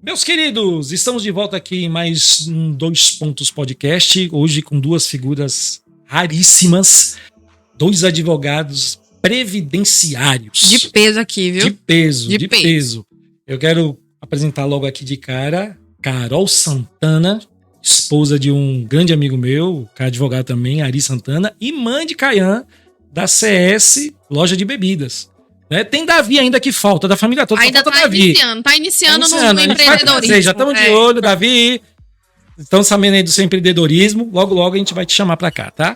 Meus queridos, estamos de volta aqui em mais um 2 Pontos Podcast, hoje com duas figuras raríssimas, dois advogados previdenciários. De peso aqui, viu? De peso. Eu quero apresentar logo aqui de cara Carol Santana, esposa de um grande amigo meu, que é advogado também, Ari Santana, e mãe de Caian, da CS Loja de Bebidas. Né? Tem Davi ainda que falta, da família toda. Ainda tá iniciando no empreendedorismo. Já estamos de olho, Davi. Estamos sabendo aí do seu empreendedorismo. Logo, logo a gente vai te chamar pra cá, tá?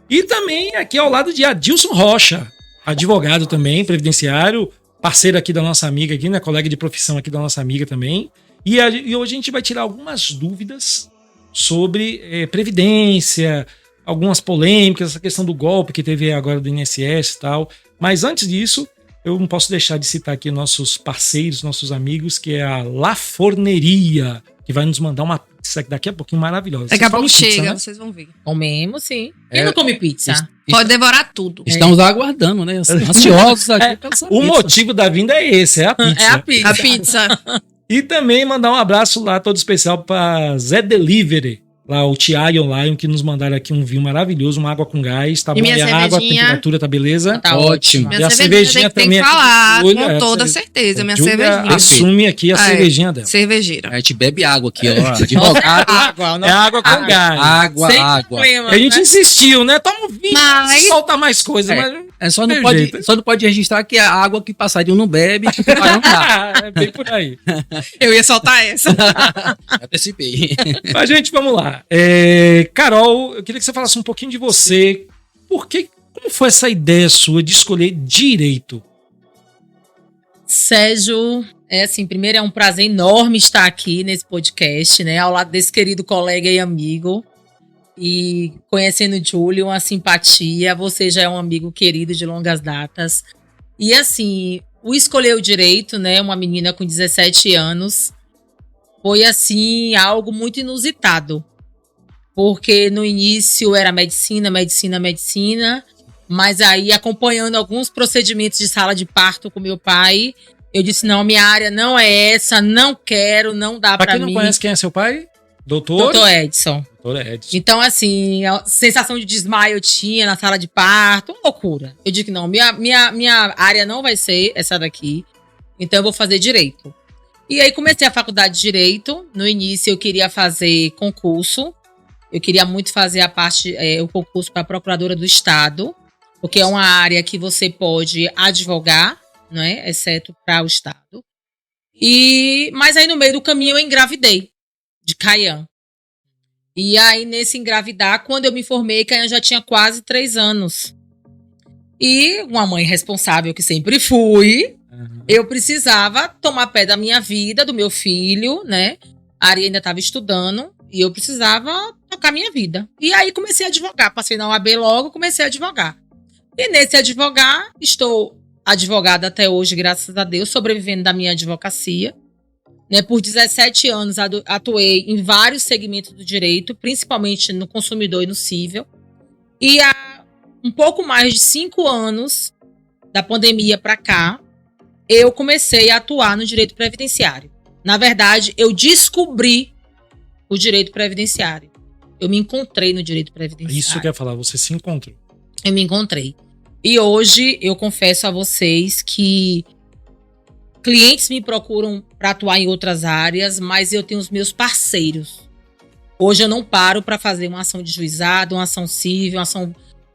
E também aqui ao lado de Adilson Rocha, advogado também, previdenciário, parceiro aqui da nossa amiga aqui, né? Colega de profissão aqui da nossa amiga também. E hoje a gente vai tirar algumas dúvidas sobre previdência, algumas polêmicas, essa questão do golpe que teve agora do INSS e tal. Mas antes disso, eu não posso deixar de citar aqui nossos parceiros, nossos amigos, que é a La Forneria, que vai nos mandar uma pizza daqui a pouquinho maravilhosa. Daqui a pouco chega, né? Vocês vão ver. Comemos, sim. Quem não come pizza? Pode devorar tudo. Estamos aguardando, né? Ansiosos aqui pela sua O pizza. motivo da vinda é esse, é a pizza. É a pizza. A pizza. E também mandar um abraço lá todo especial para Zé Delivery, lá o Tiago Online, que nos mandaram aqui um vinho maravilhoso, uma água com gás, tá bom? minha E a água, a cervejinha? temperatura tá beleza? Tá Ótimo. E a cervejinha tem também que aqui falar, do com olho, toda certeza, minha Júlia cervejinha. assume aqui a cervejinha dela. Cervejeira. A gente bebe água aqui, ó. Advogado. Água, É água com gás. Água, Sem água. problema, A gente né? insistiu, né? Toma um vinho, Mas- solta mais coisa. Mas... Só Tem não jeito. pode registrar que a água que passarinho não bebe. Mas não dá. é bem por aí. Eu ia soltar essa. Antecipei. Mas, gente, vamos lá. Carol, eu queria que você falasse um pouquinho de você. Como foi essa ideia sua de escolher direito? Sérgio, primeiro é um prazer enorme estar aqui nesse podcast, né? Ao lado desse querido colega e amigo. E conhecendo o Júlio, uma simpatia. Você já é um amigo querido de longas datas. E assim, o escolher o direito, né? Uma menina com 17 anos. Foi assim, algo muito inusitado. Porque no início era medicina. Mas aí, acompanhando alguns procedimentos de sala de parto com meu pai, eu disse, não, minha área não é essa, não quero, não dá Pra pra quem mim. não conhece quem é seu pai? Doutor? Doutor Edson. Doutor Edson. Então, assim, a sensação de desmaio eu tinha na sala de parto, uma loucura. Eu digo que não, minha área não vai ser essa daqui, então eu vou fazer direito. E aí comecei a faculdade de direito. No início eu queria fazer concurso. Eu queria muito fazer o concurso para procuradora do Estado, porque é uma área que você pode advogar, não é? Exceto para o Estado. Mas aí no meio do caminho eu engravidei de Caian. E aí nesse engravidar, quando eu me formei, Caian já tinha quase 3 anos. E uma mãe responsável que sempre fui, eu precisava tomar pé da minha vida, do meu filho, né? A Ari ainda estava estudando e eu precisava tocar minha vida. E aí comecei a advogar. Passei na OAB logo, comecei a advogar. E nesse advogar, estou advogada até hoje, graças a Deus, sobrevivendo da minha advocacia. Né? Por 17 anos atuei em vários segmentos do direito, principalmente no consumidor e no cível. E há um pouco mais de 5 anos, da pandemia para cá, eu comecei a atuar no direito previdenciário. Na verdade, eu descobri o direito previdenciário. Eu me encontrei no direito previdenciário. Isso que eu ia falar, você se encontrou. Eu me encontrei. E hoje eu confesso a vocês que clientes me procuram para atuar em outras áreas, mas eu tenho os meus parceiros. Hoje eu não paro para fazer uma ação de juizado, uma ação civil,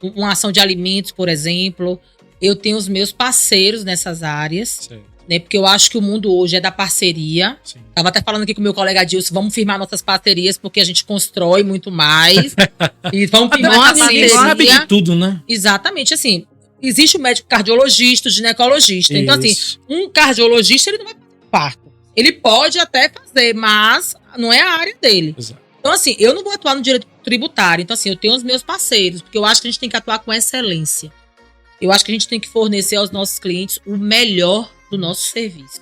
uma ação de alimentos, por exemplo. Eu tenho os meus parceiros nessas áreas. Certo. Né, porque eu acho que o mundo hoje é da parceria. Sim. Tava até falando aqui com o meu colega Adilson, vamos firmar nossas parcerias, porque a gente constrói muito mais. E vamos firmar Nossa, essa Ninguém parceria. sabe de tudo, né? Exatamente, assim, existe o médico cardiologista, o ginecologista. Então, assim, Isso. um cardiologista, ele não vai fazer parto. Ele pode até fazer, mas não é a área dele. Exato. Então, assim, eu não vou atuar no direito tributário. Então, assim, eu tenho os meus parceiros, porque eu acho que a gente tem que atuar com excelência. Eu acho que a gente tem que fornecer aos nossos clientes o melhor do nosso serviço.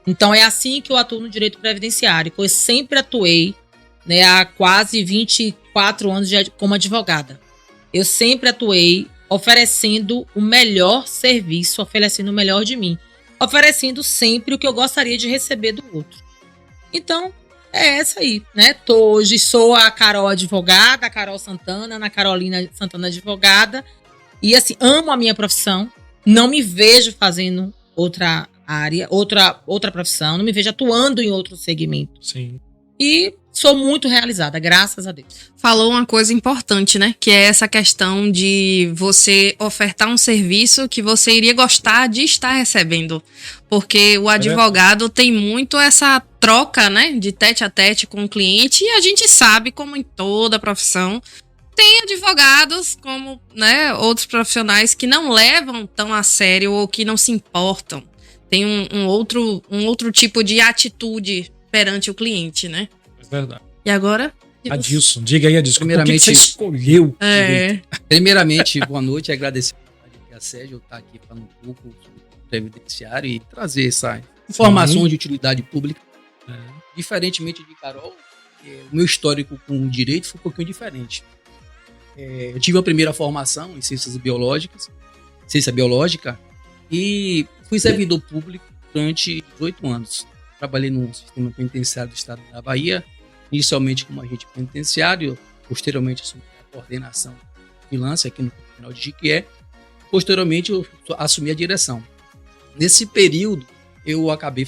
Então, é assim que eu atuo no direito previdenciário, que eu sempre atuei, né, há quase 24 anos como advogada. Eu sempre atuei oferecendo o melhor serviço, oferecendo o melhor de mim, oferecendo sempre o que eu gostaria de receber do outro. Então, é essa aí, né? Hoje sou a Carol advogada, a Carol Santana, Ana Carolina Santana advogada. E assim, amo a minha profissão. Não me vejo fazendo outra área, outra profissão. Não me vejo atuando em outro segmento. Sim. E sou muito realizada, graças a Deus. Falou uma coisa importante, né? Que é essa questão de você ofertar um serviço que você iria gostar de estar recebendo. Porque o advogado tem muito essa troca, né? De tete a tete com o cliente. E a gente sabe, como em toda profissão, tem advogados, como, né, outros profissionais que não levam tão a sério ou que não se importam. Tem um outro tipo de atitude perante o cliente, né? É verdade. E agora? Adilson, diga aí, Adilson. Por que Primeiramente- você escolheu? direito? Primeiramente, boa noite e agradecer a Sérgio estar aqui falando um pouco sobre o previdenciário e trazer essa informação de utilidade pública. Diferentemente de Carol, o meu histórico com o direito foi um pouquinho diferente. Eu tive a primeira formação em ciência biológica, e fui servidor público durante 18 anos. Trabalhei no sistema penitenciário do estado da Bahia, inicialmente como agente penitenciário, posteriormente assumi a coordenação de vigilância aqui no Tribunal de Jiquié, posteriormente eu assumi a direção. Nesse período, eu acabei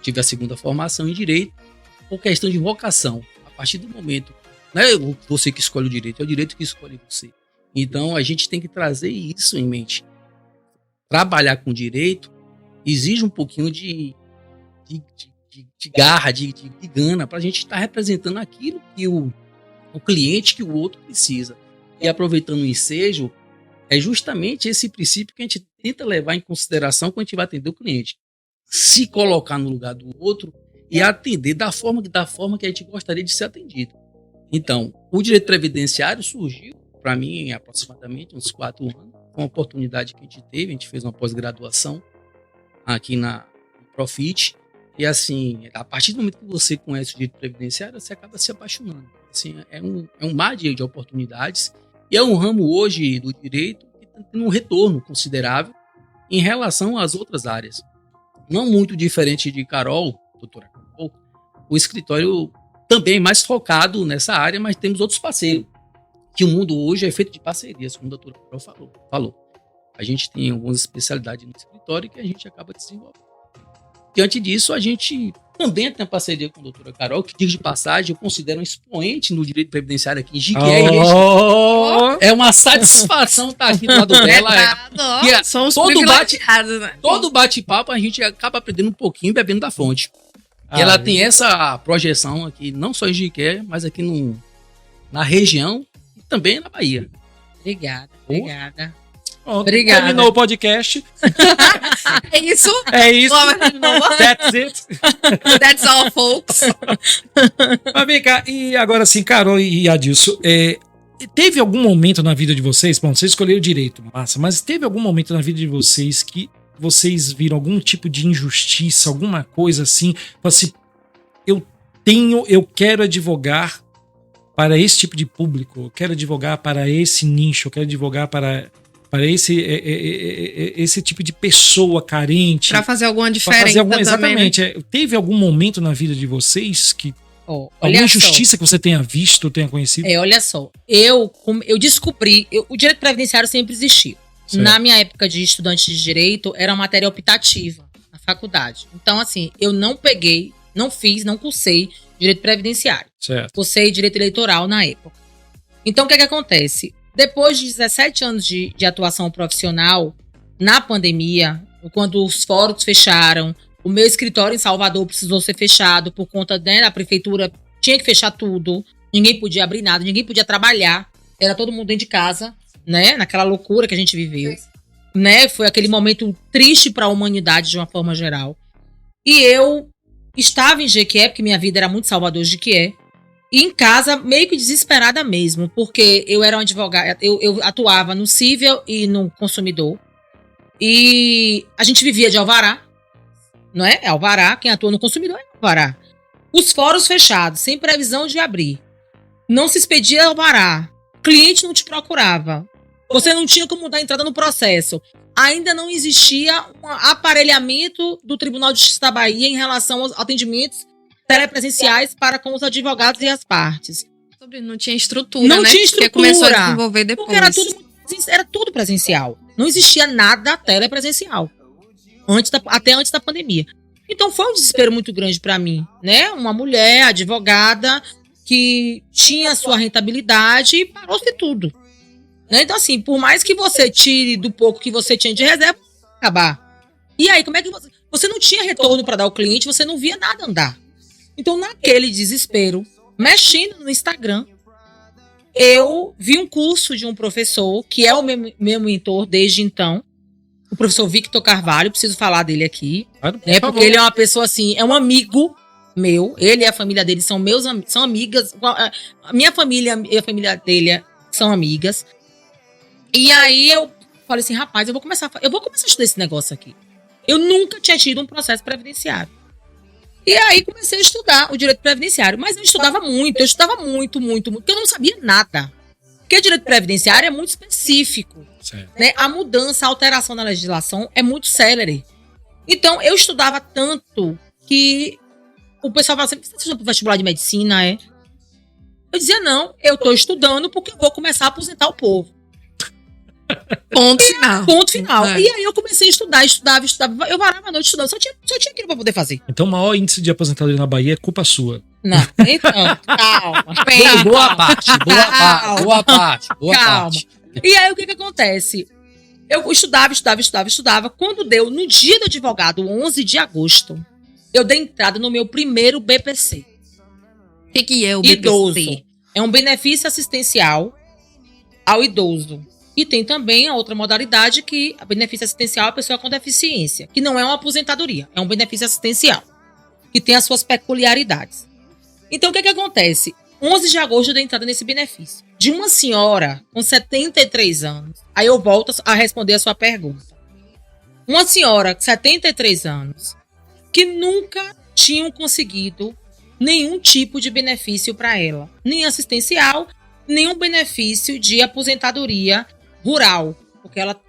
tive a segunda formação em direito, por questão de vocação. A partir do momento, não é você que escolhe o direito, é o direito que escolhe você. Então, a gente tem que trazer isso em mente. Trabalhar com direito exige um pouquinho de garra, de gana, para a gente estar representando aquilo que o cliente, que o outro precisa. E aproveitando o ensejo, é justamente esse princípio que a gente tenta levar em consideração quando a gente vai atender o cliente. Se colocar no lugar do outro e atender da forma que a gente gostaria de ser atendido. Então, o direito previdenciário surgiu, para mim, aproximadamente uns 4 anos, com uma oportunidade que a gente fez uma pós-graduação aqui na Profit, e assim, a partir do momento que você conhece o direito previdenciário, você acaba se apaixonando. Assim, é um mar de oportunidades, e é um ramo hoje do direito que está tendo um retorno considerável em relação às outras áreas. Não muito diferente de Carol, doutora Carol, o escritório também é mais focado nessa área, mas temos outros parceiros. Que o mundo hoje é feito de parcerias, como a doutora Carol falou. A gente tem algumas especialidades no escritório que a gente acaba desenvolvendo. Diante disso, a gente também tem parceria com a doutora Carol, que, diga de passagem, eu considero um expoente no direito previdenciário aqui em Jiquié. É uma satisfação estar aqui do lado dela. Somos todo privilegiados, né? Todo bate-papo a gente acaba aprendendo um pouquinho bebendo da fonte. E ela tem essa projeção aqui, não só em Jiquié, mas aqui na região e também na Bahia. Obrigada. Obrigada. Terminou o podcast. É isso? É isso. Terminou. That's it. That's all, folks. Mas vem cá, e agora sim, Carol e Adilson, teve algum momento na vida de vocês, bom, vocês escolheram direito, massa, mas teve algum momento na vida de vocês que vocês viram algum tipo de injustiça, alguma coisa assim, assim, eu quero advogar para esse tipo de público, eu quero advogar para esse nicho, eu quero advogar para esse tipo de pessoa carente. Pra fazer alguma diferença exatamente. Também, né? Teve algum momento na vida de vocês que Olha alguma só. injustiça que você tenha visto, tenha conhecido? Olha só, eu descobri, o direito previdenciário sempre existiu. Certo. Na minha época de estudante de direito, era uma matéria optativa na faculdade. Então, assim, eu não cursei direito previdenciário. Certo. Cursei direito eleitoral na época. Então, o que acontece? Depois de 17 anos de atuação profissional, na pandemia, quando os fóruns fecharam, o meu escritório em Salvador precisou ser fechado por conta, né, da prefeitura, tinha que fechar tudo, ninguém podia abrir nada, ninguém podia trabalhar, era todo mundo dentro de casa, né, naquela loucura que a gente viveu, né, foi aquele momento triste para a humanidade de uma forma geral. E eu estava em Jequié, porque minha vida era muito Salvador de Jequié, e em casa, meio que desesperada mesmo, porque eu era uma advogada, eu atuava no civil e no consumidor. E a gente vivia de alvará, não é? É alvará, quem atua no consumidor é alvará. Os fóruns fechados, sem previsão de abrir. Não se expedia alvará. Cliente não te procurava. Você não tinha como dar entrada no processo. ainda não existia um aparelhamento do Tribunal de Justiça da Bahia em relação aos atendimentos telepresenciais para com os advogados e as partes. Não tinha estrutura, Não né? tinha estrutura. Porque começou a desenvolver depois. Porque era tudo presencial. Não existia nada telepresencial. Até antes da pandemia. Então foi um desespero muito grande para mim, né? Uma mulher, advogada, que tinha sua rentabilidade e parou-se tudo. Né? Então, assim, por mais que você tire do pouco que você tinha de reserva, acabar. E aí, como é que você não tinha retorno para dar ao cliente, você não via nada andar. Então, naquele desespero, mexendo no Instagram, eu vi um curso de um professor, que é o meu mentor desde então, o professor Victor Carvalho, preciso falar dele aqui, né? Porque ele é uma pessoa assim, é um amigo meu, ele e a família dele são amigas, a minha família e a família dele são amigas. E aí eu falei assim, rapaz, eu vou começar a estudar esse negócio aqui. Eu nunca tinha tido um processo previdenciário. E aí comecei a estudar o direito previdenciário, mas eu estudava muito, porque eu não sabia nada. Porque o direito previdenciário é muito específico. Né? A mudança, a alteração da legislação é muito célere. Então, eu estudava tanto que o pessoal falava assim, você está estudando para o vestibular de medicina, é? Eu dizia, não, eu estou estudando porque eu vou começar a aposentar o povo. Ponto final. Ponto final. É. E aí eu comecei a estudar. Eu varava a noite estudando, só tinha aquilo para poder fazer. Então, o maior índice de aposentadoria na Bahia é culpa sua. Não, então, calma. Boa parte. E aí, o que acontece? Eu estudava. Quando deu, no dia do advogado, 11 de agosto, eu dei entrada no meu primeiro BPC. O que é o BPC? Idoso. É um benefício assistencial ao idoso. E tem também a outra modalidade que a benefício assistencial é a pessoa com deficiência, que não é uma aposentadoria, é um benefício assistencial, que tem as suas peculiaridades. Então, o que acontece? 11 de agosto eu dei entrada nesse benefício. De uma senhora com 73 anos, aí eu volto a responder a sua pergunta. Uma senhora com 73 anos, que nunca tinham conseguido nenhum tipo de benefício para ela, nem assistencial, nenhum benefício de aposentadoria rural, porque ela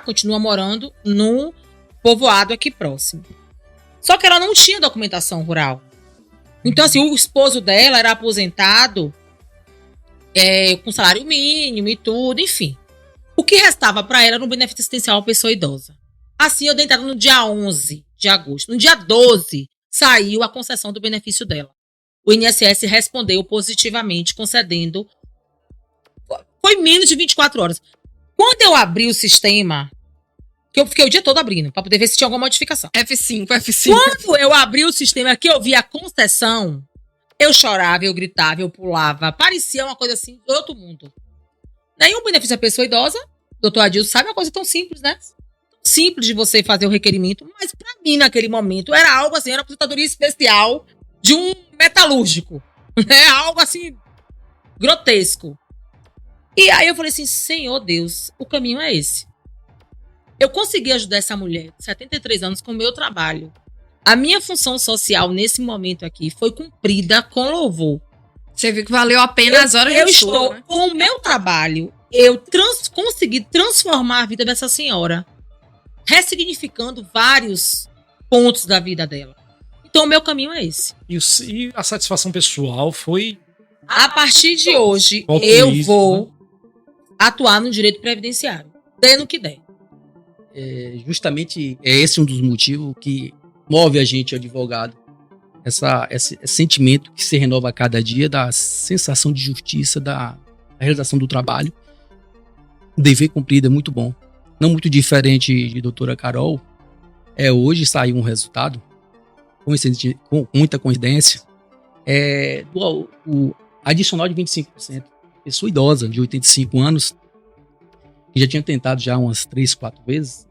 continua morando no povoado aqui próximo. Só que ela não tinha documentação rural. Então, assim, o esposo dela era aposentado com salário mínimo e tudo, enfim. O que restava para ela era um benefício assistencial à pessoa idosa. Assim, eu dei entrada no dia 11 de agosto. No dia 12, saiu a concessão do benefício dela. O INSS respondeu positivamente, concedendo. Foi menos de 24 horas. Quando eu abri o sistema, que eu fiquei o dia todo abrindo, para poder ver se tinha alguma modificação. F5. Quando eu abri o sistema, que eu vi a concessão, eu chorava, eu gritava, eu pulava. Parecia uma coisa assim do outro mundo. Nenhum benefício à pessoa idosa, doutor Adilson, sabe uma coisa tão simples, né? Simples de você fazer o requerimento, mas para mim, naquele momento, era algo assim, era uma aposentadoria especial de um metalúrgico. É algo assim, grotesco. E aí eu falei assim, Senhor Deus, o caminho é esse. Eu consegui ajudar essa mulher de 73 anos com o meu trabalho. A minha função social nesse momento aqui foi cumprida com louvor. Você viu que valeu a pena as horas de estudo, estou, né? Com o meu trabalho, eu consegui transformar a vida dessa senhora, ressignificando vários pontos da vida dela. Então, o meu caminho é esse. E a satisfação pessoal foi... A partir de hoje, eu vou atuar no direito previdenciário, dando o que der. Justamente é esse um dos motivos que move a gente, advogado. Esse sentimento que se renova a cada dia da sensação de justiça, da realização do trabalho. O dever cumprido é muito bom. Não muito diferente de doutora Carol. Hoje saiu um resultado, com muita coincidência, o adicional de 25%. Pessoa idosa, de 85 anos, que já tinha tentado já umas 3, 4 vezes,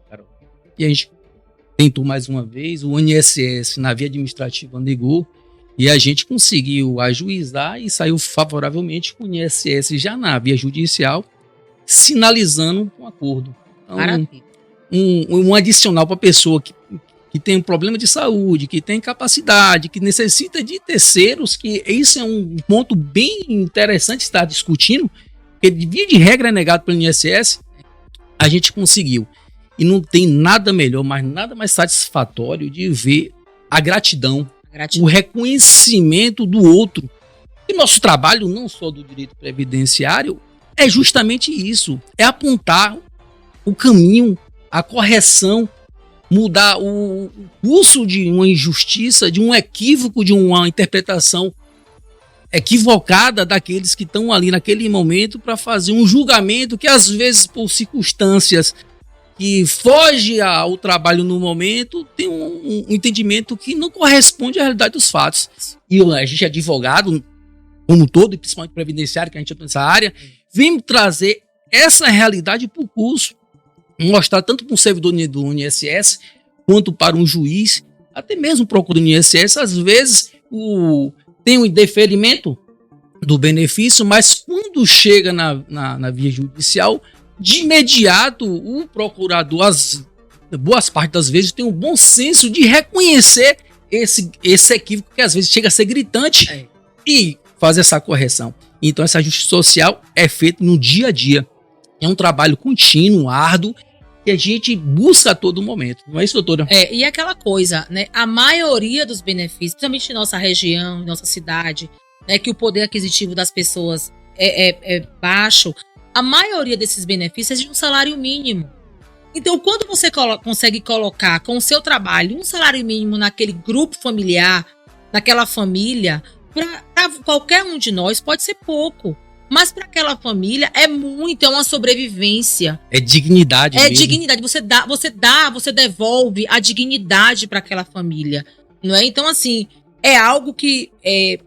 Carol. E a gente tentou mais uma vez, o INSS na via administrativa negou, e a gente conseguiu ajuizar e saiu favoravelmente com o INSS já na via judicial, sinalizando um acordo. Então, um adicional para a pessoa que tem um problema de saúde, que tem capacidade, que necessita de terceiros, que isso é um ponto bem interessante estar discutindo, porque de via de regra é negado pelo INSS. a gente conseguiu. E não tem nada melhor, mas nada mais satisfatório de ver a gratidão, o reconhecimento do outro. E nosso trabalho, não só do direito previdenciário, é justamente isso. É apontar o caminho, a correção, mudar o curso de uma injustiça, de um equívoco, de uma interpretação equivocada daqueles que estão ali naquele momento para fazer um julgamento que às vezes por circunstâncias que foge ao trabalho no momento tem um entendimento que não corresponde à realidade dos fatos. E a gente é advogado como um todo, e principalmente previdenciário, que a gente atua nessa área, vem trazer essa realidade para o curso, mostrar tanto para um servidor do INSS quanto para um juiz, até mesmo procura do INSS, às vezes tem um indeferimento do benefício, mas quando chega na via judicial, de imediato o procurador, boas partes das vezes, tem um bom senso de reconhecer esse equívoco que às vezes chega a ser gritante e fazer essa correção. Então essa justiça social é feita no dia a dia. É um trabalho contínuo, árduo, que a gente busca a todo momento. Não é isso, doutora? E aquela coisa, né? A maioria dos benefícios, principalmente em nossa região, em nossa cidade, né, que o poder aquisitivo das pessoas é baixo, a maioria desses benefícios é de um salário mínimo. Então, quando você consegue colocar com o seu trabalho um salário mínimo naquele grupo familiar, naquela família, para qualquer um de nós pode ser pouco. Mas para aquela família é muito, é uma sobrevivência. É dignidade mesmo. Dignidade. Você devolve a dignidade para aquela família, não é? Então, assim, é algo que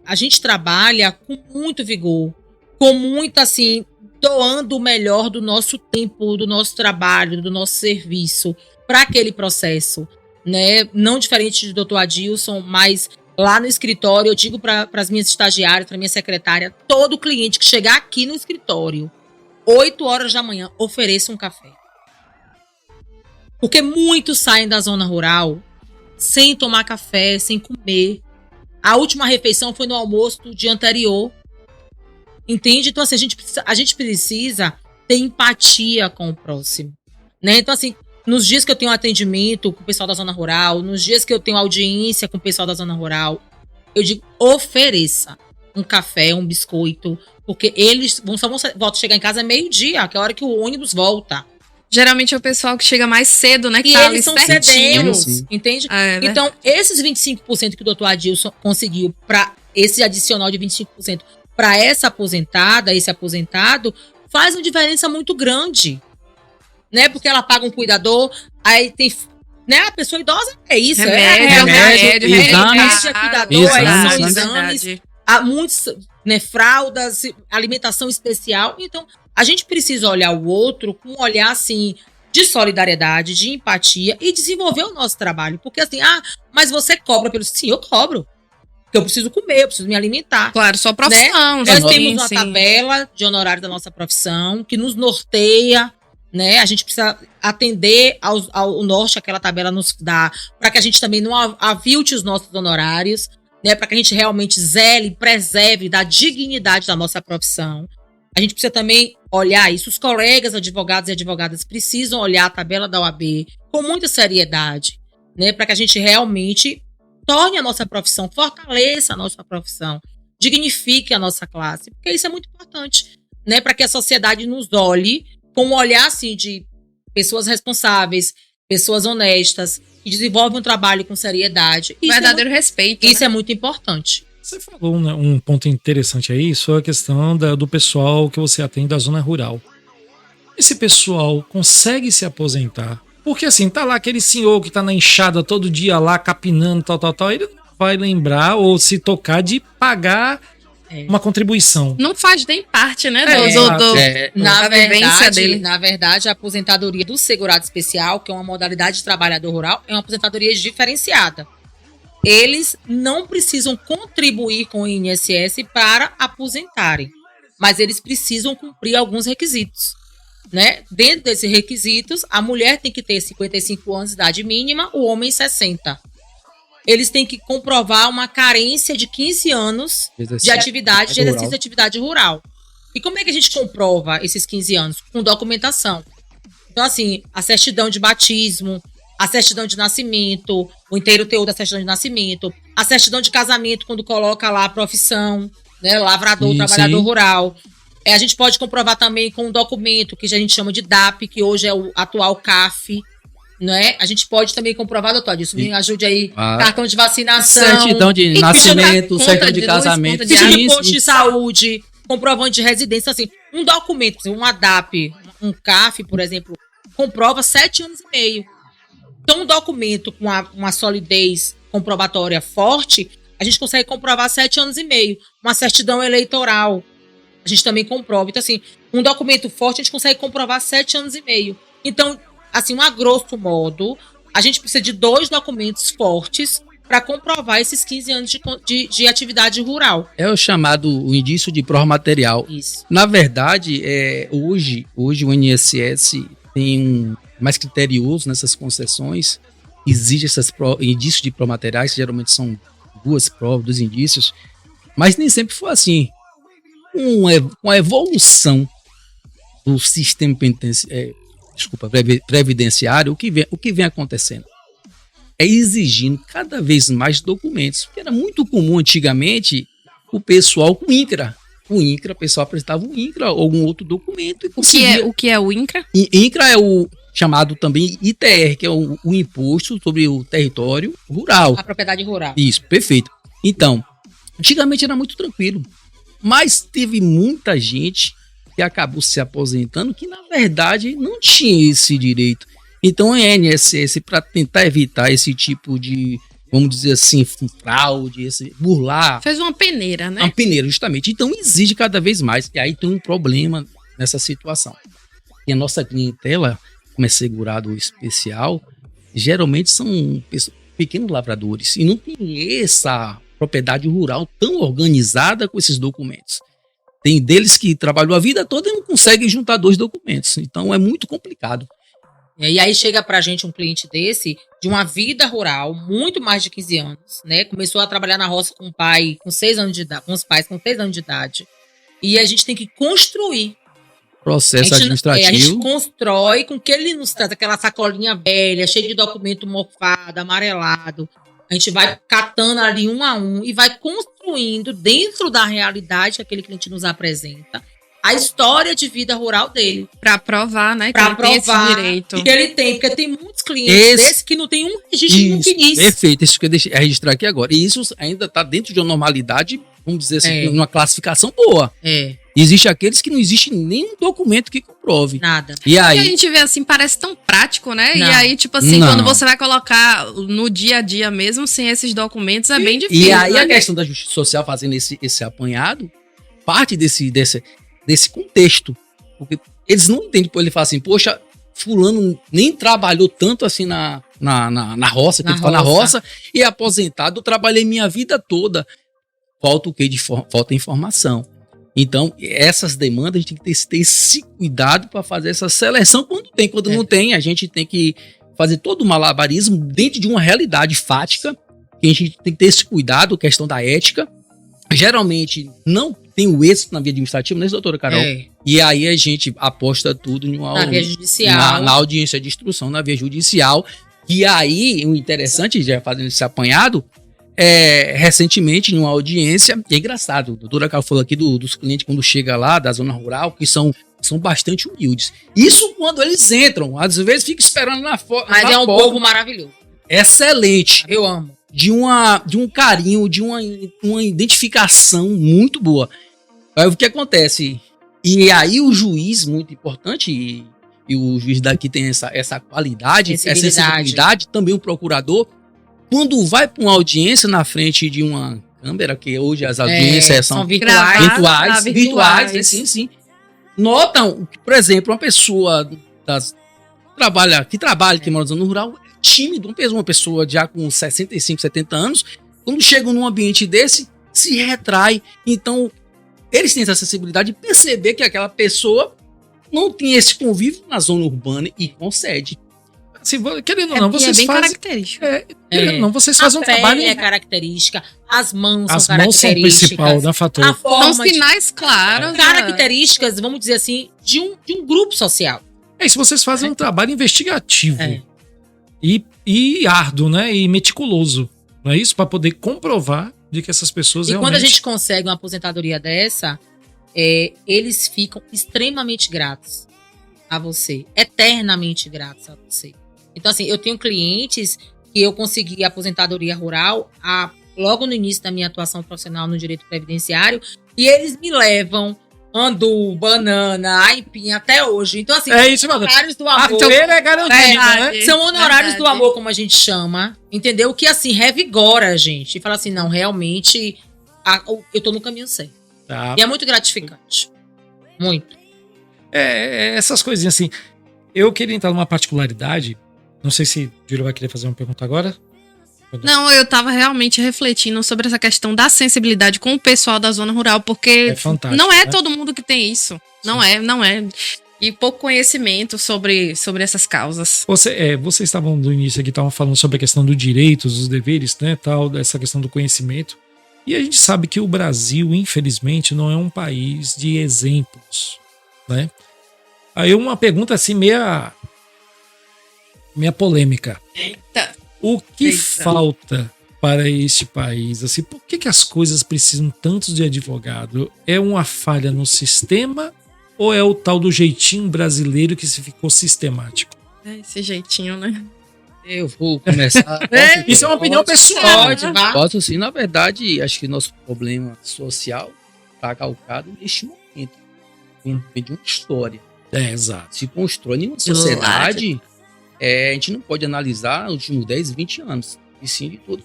a gente trabalha com muito vigor, com muito, assim, doando o melhor do nosso tempo, do nosso trabalho, do nosso serviço para aquele processo, né? Não diferente do doutor Adilson, mas lá no escritório, eu digo para as minhas estagiárias, para minha secretária, todo cliente que chegar aqui no escritório, 8 horas da manhã, ofereça um café. Porque muitos saem da zona rural sem tomar café, sem comer. A última refeição foi no almoço do dia anterior. Entende? Então, assim, a gente precisa ter empatia com o próximo, né? Então, assim, nos dias que eu tenho atendimento com o pessoal da zona rural, nos dias que eu tenho audiência com o pessoal da zona rural, eu digo, ofereça um café, um biscoito, porque eles voltam a chegar em casa meio-dia, que é a hora que o ônibus volta. Geralmente é o pessoal que chega mais cedo, né? Que e tá eles são certinho. sedentos, entende? É, então, esses 25% que o doutor Adilson conseguiu para esse adicional de 25% para essa aposentada, esse aposentado, faz uma diferença muito grande. Né? Porque ela paga um cuidador, aí tem, né? A pessoa idosa é isso, remédio, cuidador, aí são exames, exames, há muitos, né, fraldas, alimentação especial. Então, a gente precisa olhar o outro com um olhar, assim, de solidariedade, de empatia e desenvolver o nosso trabalho. Porque, assim, mas você cobra pelo... Sim, eu cobro. Porque eu preciso comer, eu preciso me alimentar. Claro, só profissão. Né? Nós temos uma tabela de honorário da nossa profissão que nos norteia, né? A gente precisa atender ao norte, aquela tabela nos dá, para que a gente também não avilte os nossos honorários, né? Para que a gente realmente zele, preserve da dignidade da nossa profissão. A gente precisa também olhar isso. Os colegas advogados e advogadas precisam olhar a tabela da OAB com muita seriedade, né? Para que a gente realmente torne a nossa profissão, fortaleça a nossa profissão, dignifique a nossa classe, porque isso é muito importante, né? Para que a sociedade nos olhe com um olhar, assim, de pessoas responsáveis, pessoas honestas, que desenvolvem um trabalho com seriedade. Verdadeiro respeito. Isso é muito importante. Você falou, né, um ponto interessante aí, sobre a questão do pessoal que você atende da zona rural. Esse pessoal consegue se aposentar? Porque, assim, tá lá aquele senhor que tá na enxada todo dia lá, capinando, tal, ele não vai lembrar ou se tocar de pagar uma contribuição. Não faz nem parte, né, Na verdade, a aposentadoria do segurado especial, que é uma modalidade de trabalhador rural, é uma aposentadoria diferenciada. Eles não precisam contribuir com o INSS para aposentarem, mas eles precisam cumprir alguns requisitos, né? Dentro desses requisitos, a mulher tem que ter 55 anos de idade mínima, o homem 60. Eles têm que comprovar uma carência de 15 anos de atividade, de exercício de atividade rural. E como é que a gente comprova esses 15 anos? Com documentação. Então, assim, a certidão de batismo, a certidão de nascimento, o inteiro teor da certidão de nascimento, a certidão de casamento, quando coloca lá a profissão, né, lavrador, trabalhador rural. A gente pode comprovar também com um documento que a gente chama de DAP, que hoje é o atual CAF, né? A gente pode também comprovar, doutor, isso me ajude aí, cartão de vacinação, certidão de nascimento, certidão de casamento, ficha de posto de saúde, comprovante de residência, assim, um documento, um ADAP, um CAF, por exemplo, comprova 7 anos e meio. Então, um documento com uma solidez comprobatória forte, a gente consegue comprovar 7 anos e meio. Uma certidão eleitoral, a gente também comprova. Então, assim, um documento forte, a gente consegue comprovar 7 anos e meio. Então, assim, a grosso modo, a gente precisa de 2 documentos fortes para comprovar esses 15 anos de atividade rural. É o chamado o indício de prova material. Isso. Na verdade, hoje o INSS tem mais criterioso nessas concessões, exige esses indícios de prova materiais, que geralmente são 2 provas, 2 indícios, mas nem sempre foi assim. Com a evolução do sistema previdenciário, o que vem acontecendo? É exigindo cada vez mais documentos. Porque era muito comum antigamente o pessoal com INCRA. O INCRA, o pessoal apresentava um INCRA ou algum outro documento e conseguia. O que é o INCRA? INCRA é o chamado também ITR, que é o Imposto sobre o Território Rural. A propriedade rural. Isso, perfeito. Então, antigamente era muito tranquilo. Mas teve muita gente que acabou se aposentando que, na verdade, não tinha esse direito. Então, a INSS, para tentar evitar esse tipo de, vamos dizer assim, fraude, burlar... Fez uma peneira, né? Uma peneira, justamente. Então, exige cada vez mais. E aí tem um problema nessa situação. E a nossa clientela, como é segurado especial, geralmente são pequenos lavradores. E não tem essa propriedade rural tão organizada com esses documentos. Tem deles que trabalhou a vida toda e não conseguem juntar 2 documentos. Então, é muito complicado. E aí chega pra gente um cliente desse, de uma vida rural, muito mais de 15 anos, né? Começou a trabalhar na roça com o pai com 6 anos de idade, com os pais com 6 anos de idade. E a gente tem que construir. Processo administrativo. A gente constrói com que ele nos traz aquela sacolinha velha, cheia de documento mofado, amarelado. A gente vai catando ali um a um e vai construindo dentro da realidade que aquele cliente nos apresenta a história de vida rural dele. Pra provar, né? Pra provar esse direito. que ele tem, porque tem muitos clientes desses que não tem um registro no início. Perfeito, isso que eu deixei registrar aqui agora. E isso ainda está dentro de uma normalidade, vamos dizer assim, uma classificação boa. Existe aqueles que não existe nenhum documento que comprove. Nada. E aí a gente vê assim, parece tão prático, né? Não. E aí, tipo assim, Não. quando você vai colocar no dia a dia mesmo, sem esses documentos, é bem difícil. E aí né? a questão da justiça social fazendo esse apanhado, parte desse contexto. Porque eles não entendem, ele fala assim, poxa, fulano nem trabalhou tanto assim na roça, que na roça, e é aposentado, eu trabalhei minha vida toda. Falta o quê? Falta informação. Então, essas demandas, a gente tem que ter esse cuidado para fazer essa seleção quando tem. Quando não tem, a gente tem que fazer todo o malabarismo dentro de uma realidade fática. E a gente tem que ter esse cuidado, questão da ética. Geralmente, não tem o êxito na via administrativa, não é isso, doutora Carol? E aí a gente aposta tudo na via judicial. Na audiência de instrução, na via judicial. E aí, o interessante, já fazendo esse apanhado, recentemente, numa audiência, é engraçado, a doutora Carol falou aqui dos clientes quando chega lá, da zona rural, que são bastante humildes. Isso quando eles entram, às vezes fica esperando na porta. Mas é um povo maravilhoso. Excelente. Eu amo. De um carinho, de uma identificação muito boa. Aí o que acontece? E aí o juiz, muito importante, e o juiz daqui tem essa qualidade, essa sensibilidade, também o procurador, quando vai para uma audiência na frente de uma câmera, que hoje as audiências são virtuais, sim. Notam que, por exemplo, uma pessoa que mora na zona rural, tímido, uma pessoa já com 65, 70 anos, quando chegam num ambiente desse, se retrai. Então, eles têm essa sensibilidade de perceber que aquela pessoa não tem esse convívio na zona urbana e concede. Se, querendo ou não, vocês bem fazem... característico. Querendo ou não, vocês fazem um trabalho... A pele é característica, as mãos As são mãos são o características. principal da fator. A forma São sinais claros. características, vamos dizer assim, de um grupo social. É isso, vocês fazem um trabalho investigativo É. e árduo, né? E meticuloso. Não é isso? Para poder comprovar de que essas pessoas E realmente... quando a gente consegue uma aposentadoria dessa, eles ficam extremamente gratos a você. Eternamente gratos a você. Então, assim, eu tenho clientes que eu consegui a aposentadoria rural logo no início da minha atuação profissional no direito previdenciário, e eles me levam andu, banana, aipim até hoje. Então, assim, É isso, mano. honorários do A amor. feira é garantida, né? Verdade. São honorários do Verdade. amor, como a gente chama, entendeu? Que, assim, revigora a gente. E fala assim, não, realmente, eu tô no caminho certo. Tá. E é muito gratificante. Muito. Essas coisinhas assim. Eu queria entrar numa particularidade. Não sei se o Júlio vai querer fazer uma pergunta agora. Não, eu tava realmente refletindo sobre essa questão da sensibilidade com o pessoal da zona rural, porque É fantástico, não é né? todo mundo que tem isso. Não é. E pouco conhecimento sobre essas causas. Vocês estavam no início aqui, estavam falando sobre a questão dos direitos, dos deveres, né, tal, dessa questão do conhecimento. E a gente sabe que o Brasil, infelizmente, não é um país de exemplos, né? Aí uma pergunta assim, meia polêmica. Eita. O que Eita. falta para este país? Assim, por que as coisas precisam tanto de advogado? É uma falha no sistema ou é o tal do jeitinho brasileiro que se ficou sistemático? É esse jeitinho, né? Eu vou começar. Isso é uma opinião pessoal. Pode, vá. Posso sim, na verdade, acho que nosso problema social está calcado neste momento. Vem de uma história. Exato. Se constrói em uma sociedade, a gente não pode analisar os últimos 10, 20 anos, e sim de todo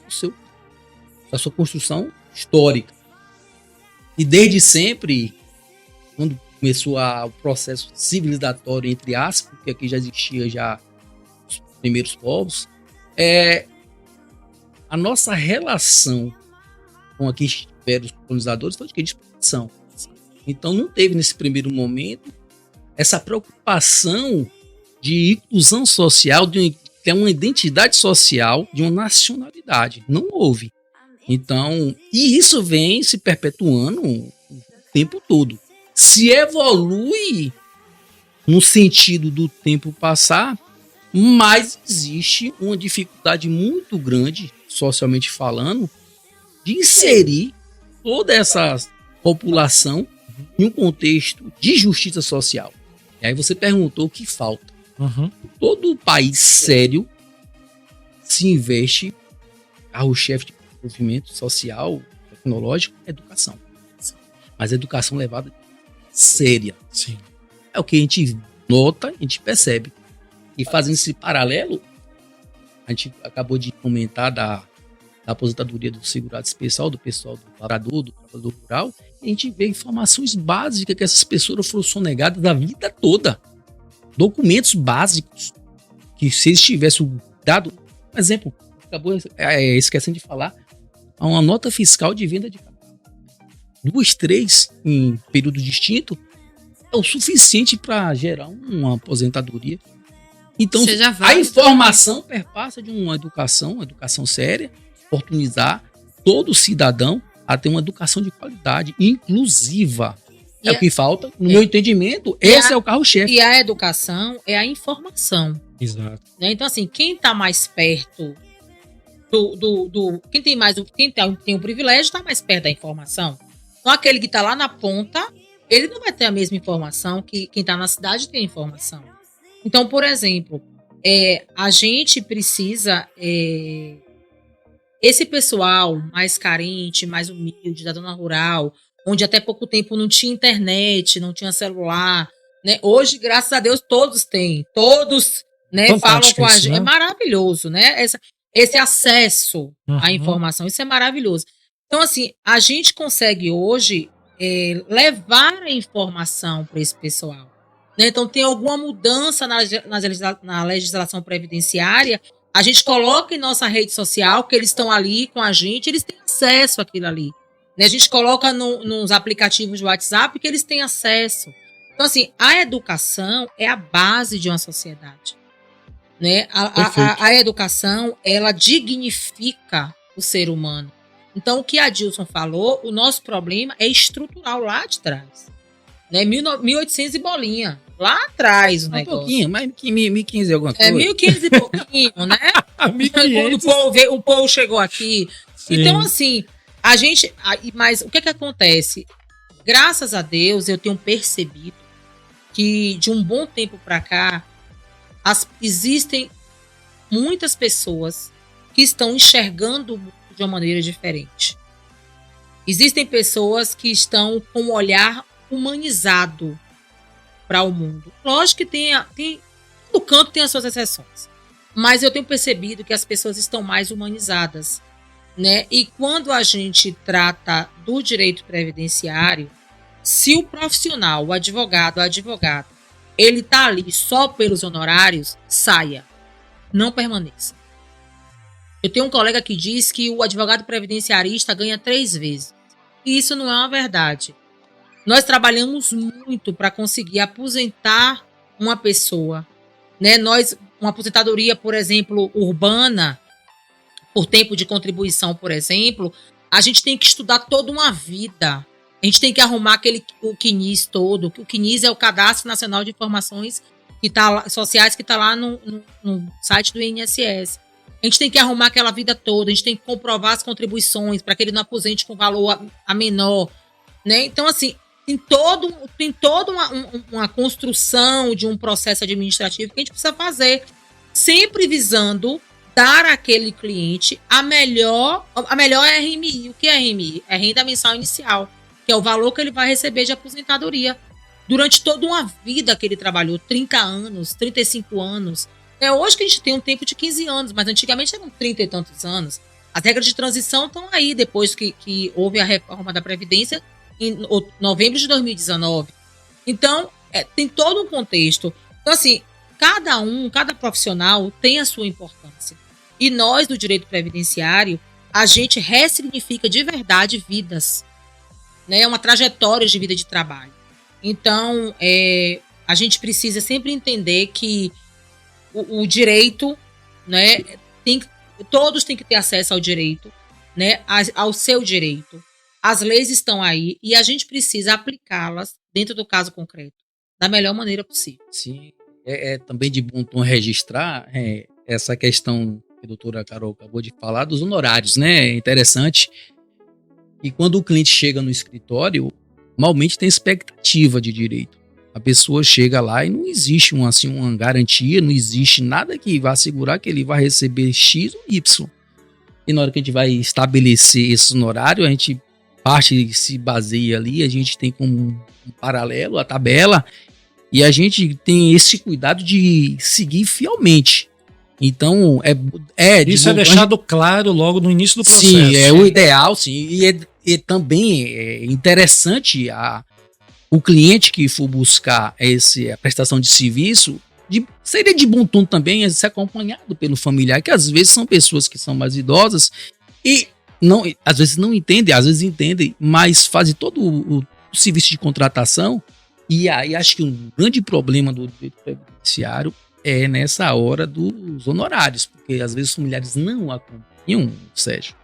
a sua construção histórica. E desde sempre, quando começou o processo civilizatório, entre aspas, porque aqui já existia já os primeiros povos, a nossa relação com aqueles velhos colonizadores foi de exploração. Então não teve nesse primeiro momento essa preocupação de inclusão social, de ter uma identidade social, de uma nacionalidade. Não houve. Então, e isso vem se perpetuando o tempo todo. Se evolui no sentido do tempo passar, mas existe uma dificuldade muito grande, socialmente falando, de inserir toda essa população em um contexto de justiça social. E aí você perguntou o que falta. Uhum. Todo país sério se investe, carro-chefe de desenvolvimento social, tecnológico, educação. Mas educação levada séria. Sim. É o que a gente nota, a gente percebe. E fazendo esse paralelo, a gente acabou de comentar da aposentadoria do segurado especial, do pessoal do trabalhador rural, e a gente vê informações básicas que essas pessoas foram sonegadas a vida toda. Documentos básicos que se eles tivessem dado, por exemplo, acabou esquecendo de falar, uma nota fiscal de venda de capital. 2, 3 em período distinto é o suficiente para gerar uma aposentadoria. Então, Seja a válido. informação perpassa de uma educação séria, oportunizar todo cidadão a ter uma educação de qualidade, inclusiva. É o que falta, no meu entendimento, esse é o carro-chefe. E a educação é a informação. Exato. Né? Então, assim, quem está mais perto quem tem o privilégio está mais perto da informação. Então, aquele que está lá na ponta, ele não vai ter a mesma informação que quem está na cidade tem a informação. Então, por exemplo, a gente precisa esse pessoal mais carente, mais humilde, da zona rural, onde até pouco tempo não tinha internet, não tinha celular, né? Hoje, graças a Deus, todos têm. Todos, né, falam Fantástico com a isso, gente. né? É maravilhoso, né? Esse acesso à Uhum. informação, isso é maravilhoso. Então, assim, a gente consegue hoje levar a informação para esse pessoal. Né? Então, tem alguma mudança na legislação previdenciária, a gente coloca em nossa rede social que eles estão ali com a gente, eles têm acesso àquilo ali. Né? A gente coloca nos aplicativos de WhatsApp que eles têm acesso. Então, assim, a educação é a base de uma sociedade. Né? A educação, ela dignifica o ser humano. Então, o que a Dilson falou, o nosso problema é estrutural lá de trás. Né? 1800 e bolinha. lá atrás o Um negócio. pouquinho, mas 1.500 e alguma coisa. 1.500 e pouquinho, né? Quando o povo chegou aqui. Sim. Então, assim, mas o que acontece? Graças a Deus, eu tenho percebido que de um bom tempo para cá, existem muitas pessoas que estão enxergando o mundo de uma maneira diferente. Existem pessoas que estão com um olhar humanizado para o mundo. Lógico que todo canto tem as suas exceções. Mas eu tenho percebido que as pessoas estão mais humanizadas, né? E quando a gente trata do direito previdenciário, se o profissional, o advogado, ele tá ali só pelos honorários, saia. Não permaneça. Eu tenho um colega que diz que o advogado previdenciarista ganha 3 vezes. E isso não é uma verdade. Nós trabalhamos muito para conseguir aposentar uma pessoa, né? Uma aposentadoria, por exemplo, urbana, por tempo de contribuição, por exemplo, a gente tem que estudar toda uma vida. A gente tem que arrumar o CNIS todo. O CNIS é o Cadastro Nacional de Informações Sociais que está lá no site do INSS. A gente tem que arrumar aquela vida toda, a gente tem que comprovar as contribuições para que ele não aposente com valor a menor, né? Então, assim, tem toda uma construção de um processo administrativo que a gente precisa fazer, sempre visando dar àquele cliente a melhor RMI. O que é RMI? É renda mensal inicial, que é o valor que ele vai receber de aposentadoria durante toda uma vida que ele trabalhou, 30 anos, 35 anos. Hoje que a gente tem um tempo de 15 anos, mas antigamente eram 30 e tantos anos. As regras de transição estão aí, depois que houve a reforma da Previdência, em novembro de 2019. Então, tem todo um contexto. Então, assim, cada profissional tem a sua importância. E nós, do direito previdenciário, a gente ressignifica de verdade vidas. Né? É uma trajetória de vida de trabalho. Então, a gente precisa sempre entender que o direito, né, todos têm que ter acesso ao direito, né, ao seu direito. As leis estão aí e a gente precisa aplicá-las dentro do caso concreto, da melhor maneira possível. Sim, é também de bom tom registrar essa questão que a doutora Carol acabou de falar dos honorários, né? É interessante que quando o cliente chega no escritório, normalmente tem expectativa de direito. A pessoa chega lá e não existe uma garantia, não existe nada que vá assegurar que ele vai receber X ou Y. E na hora que a gente vai estabelecer esse honorário, a gente se baseia ali, a gente tem como um paralelo a tabela e a gente tem esse cuidado de seguir fielmente. Então, isso é deixado claro logo no início do processo. Sim, é o ideal, sim. E também é interessante o cliente que for buscar a prestação de serviço, seria de bom tom também ser acompanhado pelo familiar, que às vezes são pessoas que são mais idosas e às vezes não entendem, às vezes entendem, mas fazem todo o serviço de contratação. E aí acho que um grande problema do direito previdenciário é nessa hora dos honorários, porque às vezes os familiares não acompanham, Sérgio.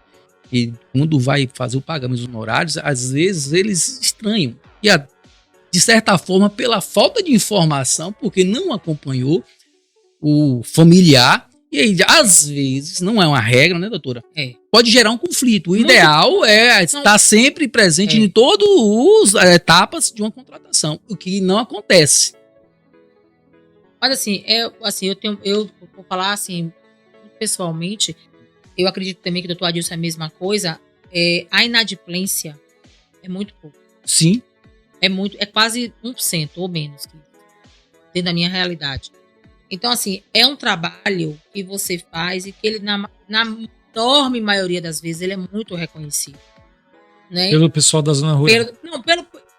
E quando vai fazer o pagamento dos honorários, às vezes eles estranham. E de certa forma, pela falta de informação, porque não acompanhou o familiar, e aí, às vezes, não é uma regra, né, doutora? Pode gerar um conflito. O ideal é estar sempre presente em todas as etapas de uma contratação, o que não acontece. Mas assim, eu vou falar assim, pessoalmente, eu acredito também que o doutor Adilson é a mesma coisa, a inadimplência é muito pouco. Sim. É quase 1% ou menos, dentro da minha realidade. Então, assim, é um trabalho que você faz e que ele, na enorme maioria das vezes, ele é muito reconhecido. Né? Pelo pessoal da zona rural?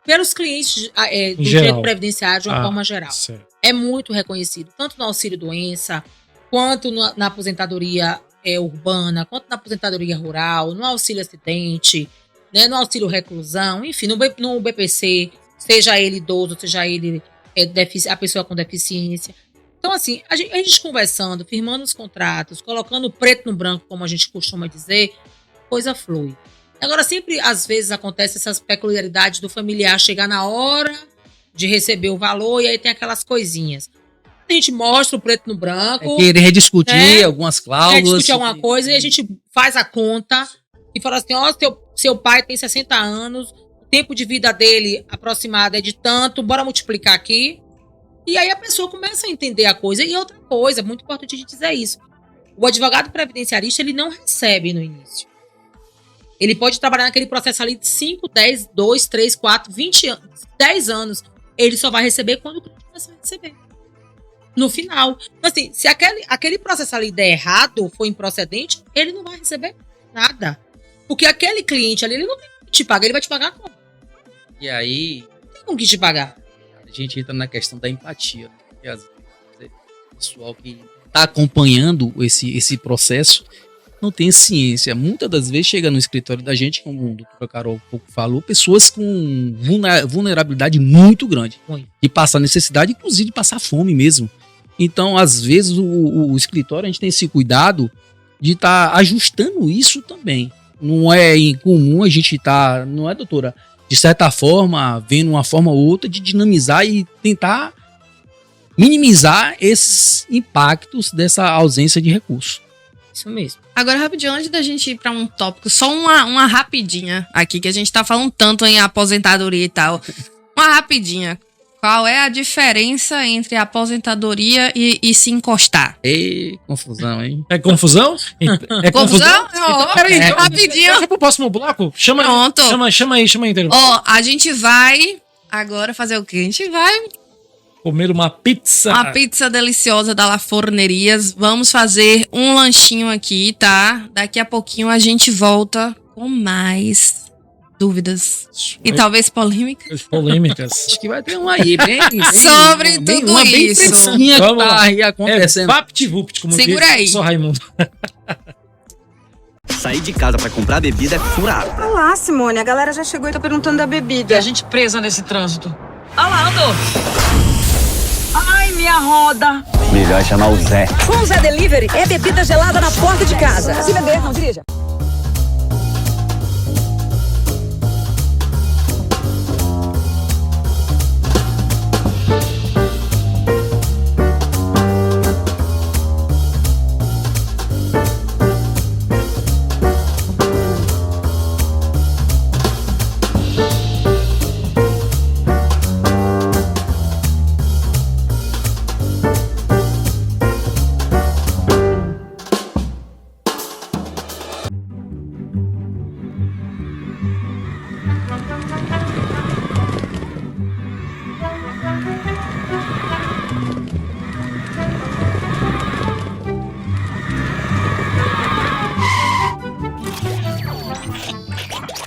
Pelos clientes do direito previdenciário de uma forma geral. Certo. É muito reconhecido, tanto no auxílio-doença, quanto na aposentadoria urbana, quanto na aposentadoria rural, no auxílio-acidente, né, no auxílio-reclusão, enfim, no BPC, seja ele idoso, seja ele a pessoa com deficiência. Então, assim, a gente conversando, firmando os contratos, colocando preto no branco, como a gente costuma dizer, coisa flui. Agora, sempre, às vezes, acontece essas peculiaridades do familiar chegar na hora de receber o valor, e aí tem aquelas coisinhas. A gente mostra o preto no branco. Querer rediscutir algumas cláusulas. Discutir alguma coisa e a gente faz a conta e fala assim, ó, seu pai tem 60 anos, o tempo de vida dele aproximado é de tanto, bora multiplicar aqui. E aí a pessoa começa a entender a coisa. E outra coisa, muito importante a gente dizer isso. O advogado previdenciarista, ele não recebe no início. Ele pode trabalhar naquele processo ali de 5, 10, 2, 3, 4, 20 anos, 10 anos. Ele só vai receber quando o cliente começar a receber. No final. Então, assim, se aquele processo ali der errado, for improcedente, ele não vai receber nada. Porque aquele cliente ali, ele não tem que te pagar, ele vai te pagar como? E aí, Não tem como que te pagar. a gente entra na questão da empatia. Porque às vezes, o pessoal que está acompanhando esse processo não tem ciência. Muitas das vezes chega no escritório da gente, como o doutor Carol pouco falou, pessoas com vulnerabilidade muito grande. Muito. De passar necessidade, inclusive de passar fome mesmo. Então, às vezes, o escritório, a gente tem esse cuidado de estar ajustando isso também. Não é incomum a gente estar, não é, doutora? De certa forma, vendo uma forma ou outra de dinamizar e tentar minimizar esses impactos dessa ausência de recurso. Isso mesmo. Agora, rapidinho, antes da gente ir pra um tópico, só uma rapidinha aqui, que a gente tá falando tanto em aposentadoria e tal. Uma rapidinha. Qual é a diferença entre aposentadoria e se encostar? Ei, confusão, hein? É confusão? É Confusão? Então, peraí, então, Rapidinho. Deixa pro próximo bloco. Pronto. Chama aí, inteiro. Ó, a gente vai agora fazer o quê? A gente vai Comer uma pizza. uma pizza deliciosa da La Fornerias. Vamos fazer um lanchinho aqui, tá? Daqui a pouquinho a gente volta com mais dúvidas e talvez polêmicas Polêmicas. Acho que vai ter uma aí, bem sobre tudo uma bem isso. fresquinha que Vamos tá lá. aí acontecendo. VaptVupt, como Segura diz aí. Só Raimundo. Sair de casa pra comprar bebida é furado. Olá, Simone. A galera já chegou e tá perguntando da bebida. E a gente presa nesse trânsito. Olha lá, andou. Ai, minha roda. Melhor é chamar o Zé. Com o Zé Delivery, é bebida gelada na porta de casa. Se beber, não dirija.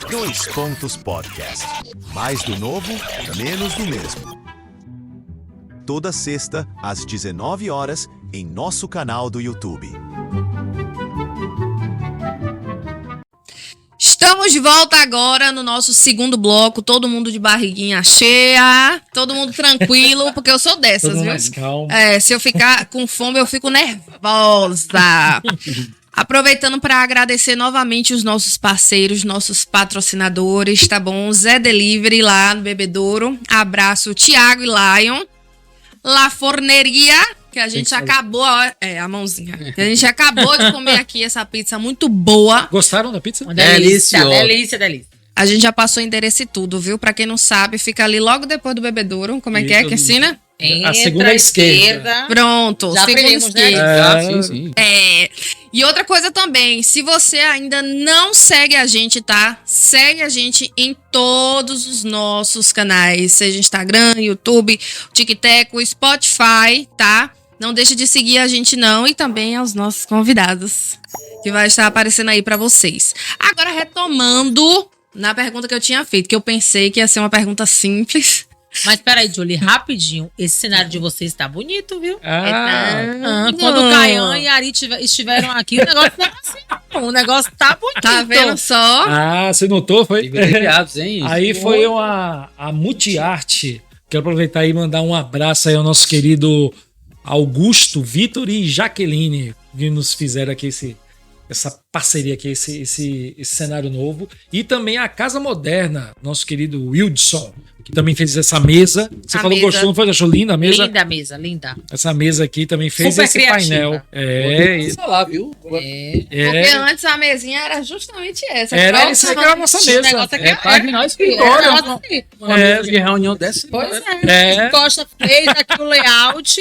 Dois Pontos Podcast. Mais do novo, menos do mesmo. Toda sexta, às 19 horas, em nosso canal do YouTube. Estamos de volta agora no nosso segundo bloco, todo mundo de barriguinha cheia, todo mundo tranquilo, porque eu sou dessas, Todo mundo viu? mais calmo. É, se eu ficar com fome, eu fico nervosa. Aproveitando para agradecer novamente os nossos parceiros, nossos patrocinadores, tá bom? Zé Delivery lá no Bebedouro. Abraço, Thiago e Lion. La Forneria, que a gente acabou, ó, a mãozinha. Que a gente acabou de comer aqui essa pizza muito boa. Gostaram da pizza? Uma delícia, Delicioso. delícia. A gente já passou o endereço e tudo, viu? Pra quem não sabe, fica ali logo depois do Bebedouro. Como é que é, Isso. Cristina? A segunda à esquerda. Pronto, Já segunda aprendemos, né? esquerda. Sim. É. E outra coisa também, se você ainda não segue a gente, tá? Segue a gente em todos os nossos canais, seja Instagram, YouTube, TikTok, Spotify, tá? Não deixe de seguir a gente não e também aos nossos convidados, que vai estar aparecendo aí pra vocês. Agora, retomando na pergunta que eu tinha feito, que eu pensei que ia ser uma pergunta simples. Mas peraí, Julie, rapidinho. Esse cenário de vocês tá bonito, viu? Ah, Quando o Caian e a Ari estiveram aqui, o negócio não é assim, não. O negócio tá bonito. Tá vendo só? você notou? Foi? Privilegiados, hein? Aí foi a Multiarte. Quero aproveitar e mandar um abraço aí ao nosso querido Augusto, Vitor e Jaqueline, que nos fizeram aqui essa parceria aqui, esse cenário novo. E também a Casa Moderna, nosso querido Wildson, que também fez essa mesa. Você A falou mesa. gostou, não foi? Achou linda a mesa? Linda a mesa, linda. Essa mesa aqui também fez Super esse criativa. painel. Vou falar, viu? Porque É, antes a mesinha era justamente essa. era Próxima- isso aí que era a nossa Tinha um mesa. negócio aqui, Página era escritório. assim. Uma mesa de reunião dessa. Pois É. é. Costa fez aqui o layout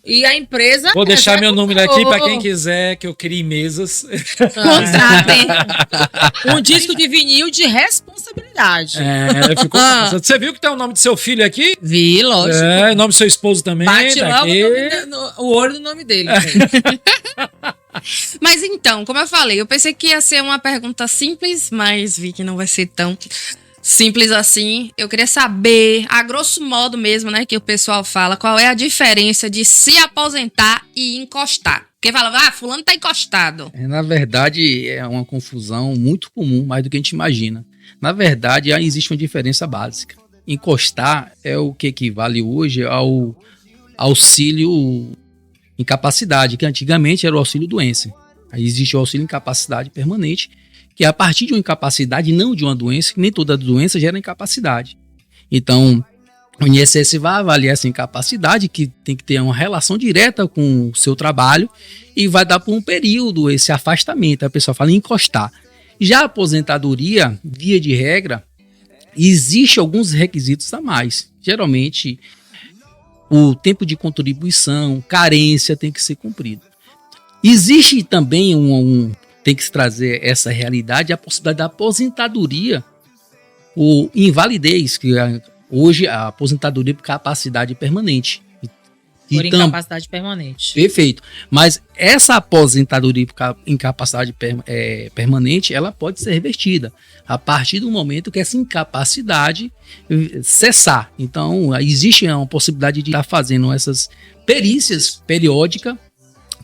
e a empresa. Vou deixar meu número aqui para quem executou. quiser que eu crie mesas. Contratem. Um disco de vinil de responsabilidade. Ficou. Você viu que tem o nome do seu filho aqui? Vi, lógico. O nome do seu esposo também. Bate tá logo aqui. o olho do nome dele. Mas então, como eu falei, eu pensei que ia ser uma pergunta simples, mas vi que não vai ser tão simples assim. Eu queria saber, a grosso modo mesmo, né, que o pessoal fala, qual é a diferença de se aposentar e encostar. Porque fala, fulano tá encostado. Na verdade, é uma confusão muito comum, mais do que a gente imagina. Na verdade, existe uma diferença básica. Encostar é o que equivale hoje ao auxílio incapacidade, que antigamente era o auxílio doença. Aí existe o auxílio incapacidade permanente, que é a partir de uma incapacidade, não de uma doença, que nem toda doença gera incapacidade. Então, o INSS vai avaliar essa incapacidade, que tem que ter uma relação direta com o seu trabalho, e vai dar por um período esse afastamento. A pessoa fala em encostar. Já a aposentadoria, via de regra, existe alguns requisitos a mais. Geralmente, o tempo de contribuição, carência tem que ser cumprido. Existe também tem que se trazer essa realidade, a possibilidade da aposentadoria ou invalidez, que hoje a aposentadoria por capacidade permanente. Por incapacidade permanente. Perfeito. Mas essa aposentadoria por incapacidade permanente, ela pode ser revertida a partir do momento que essa incapacidade cessar. Então, existe uma possibilidade de estar fazendo essas perícias periódicas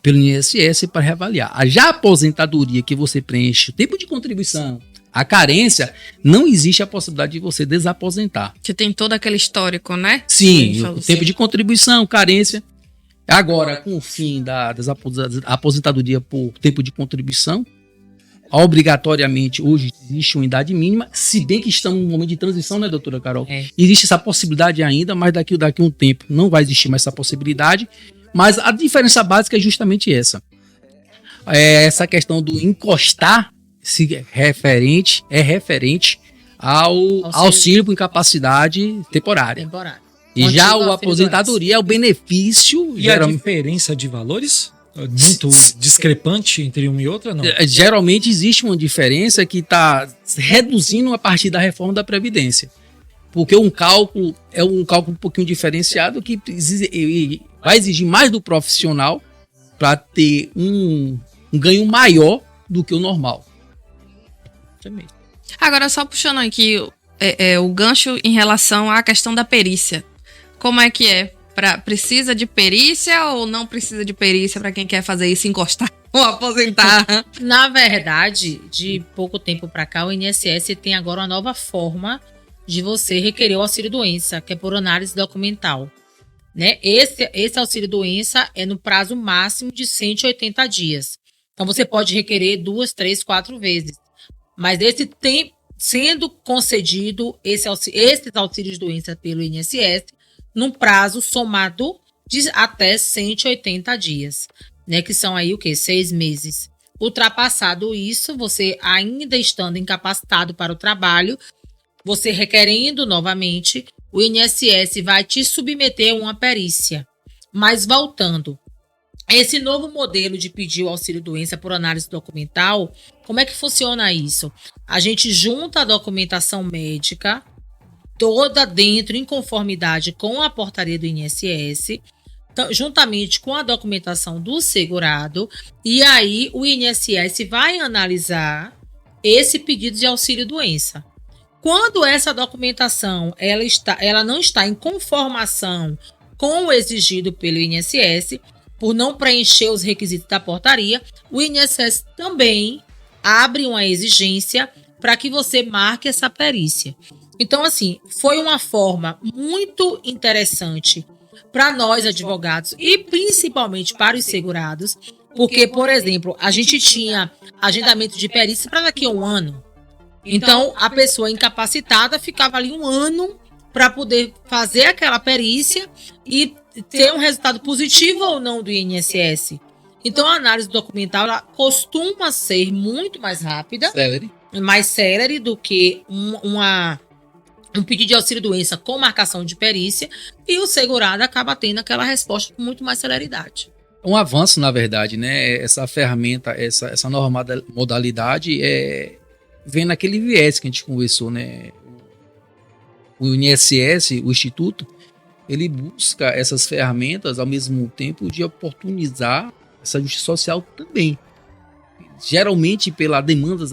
pelo INSS para reavaliar. Já a aposentadoria que você preenche o tempo de contribuição, a carência, não existe a possibilidade de você desaposentar. Que tem todo aquele histórico, né? Sim, o tempo de contribuição, carência. Agora, com o fim da aposentadoria por tempo de contribuição, obrigatoriamente hoje existe uma idade mínima, se bem que estamos num momento de transição, né, doutora Carol? Existe essa possibilidade ainda, mas daqui a um tempo não vai existir mais essa possibilidade. Mas a diferença básica é justamente essa. Essa questão do encostar é referente ao auxílio por incapacidade temporária. E já a aposentadoria é o benefício. E a diferença de valores? Muito discrepante entre uma e outra, não? Geralmente existe uma diferença que está reduzindo a partir da reforma da Previdência. Porque um cálculo é um cálculo um pouquinho diferenciado que vai exigir mais do profissional para ter um ganho maior do que o normal. Agora, só puxando aqui o gancho em relação à questão da perícia. Como é que é? Precisa de perícia ou não precisa de perícia para quem quer fazer isso, encostar ou aposentar? Na verdade, de pouco tempo para cá, o INSS tem agora uma nova forma de você requerer o auxílio-doença, que é por análise documental. Né? Esse auxílio-doença é no prazo máximo de 180 dias. Então, você pode requerer 2, 3, 4 vezes. Mas esse tem sendo concedido esses auxílios-doença pelo INSS num prazo somado de até 180 dias, né? Que são aí o quê? 6 meses. Ultrapassado isso, você ainda estando incapacitado para o trabalho, você requerendo novamente, o INSS vai te submeter a uma perícia. Mas voltando, esse novo modelo de pedir o auxílio-doença por análise documental, como é que funciona isso? A gente junta a documentação médica toda dentro, em conformidade com a portaria do INSS, juntamente com a documentação do segurado, e aí o INSS vai analisar esse pedido de auxílio-doença. Quando essa documentação ela não está em conformação com o exigido pelo INSS, por não preencher os requisitos da portaria, o INSS também abre uma exigência para que você marque essa perícia. Então, assim, foi uma forma muito interessante para nós, advogados, e principalmente para os segurados, Porque, por exemplo, a gente tinha agendamento de perícia para daqui a um ano. Então, a pessoa incapacitada ficava ali um ano para poder fazer aquela perícia e ter um resultado positivo ou não do INSS. Então, a análise documental ela costuma ser muito mais rápida, mais célere do que um pedido de auxílio-doença com marcação de perícia, e o segurado acaba tendo aquela resposta com muito mais celeridade. Um avanço, na verdade, né? Essa ferramenta, essa nova modalidade vem naquele viés que a gente conversou, né? O INSS, o Instituto, ele busca essas ferramentas ao mesmo tempo de oportunizar essa justiça social também. Geralmente pela demanda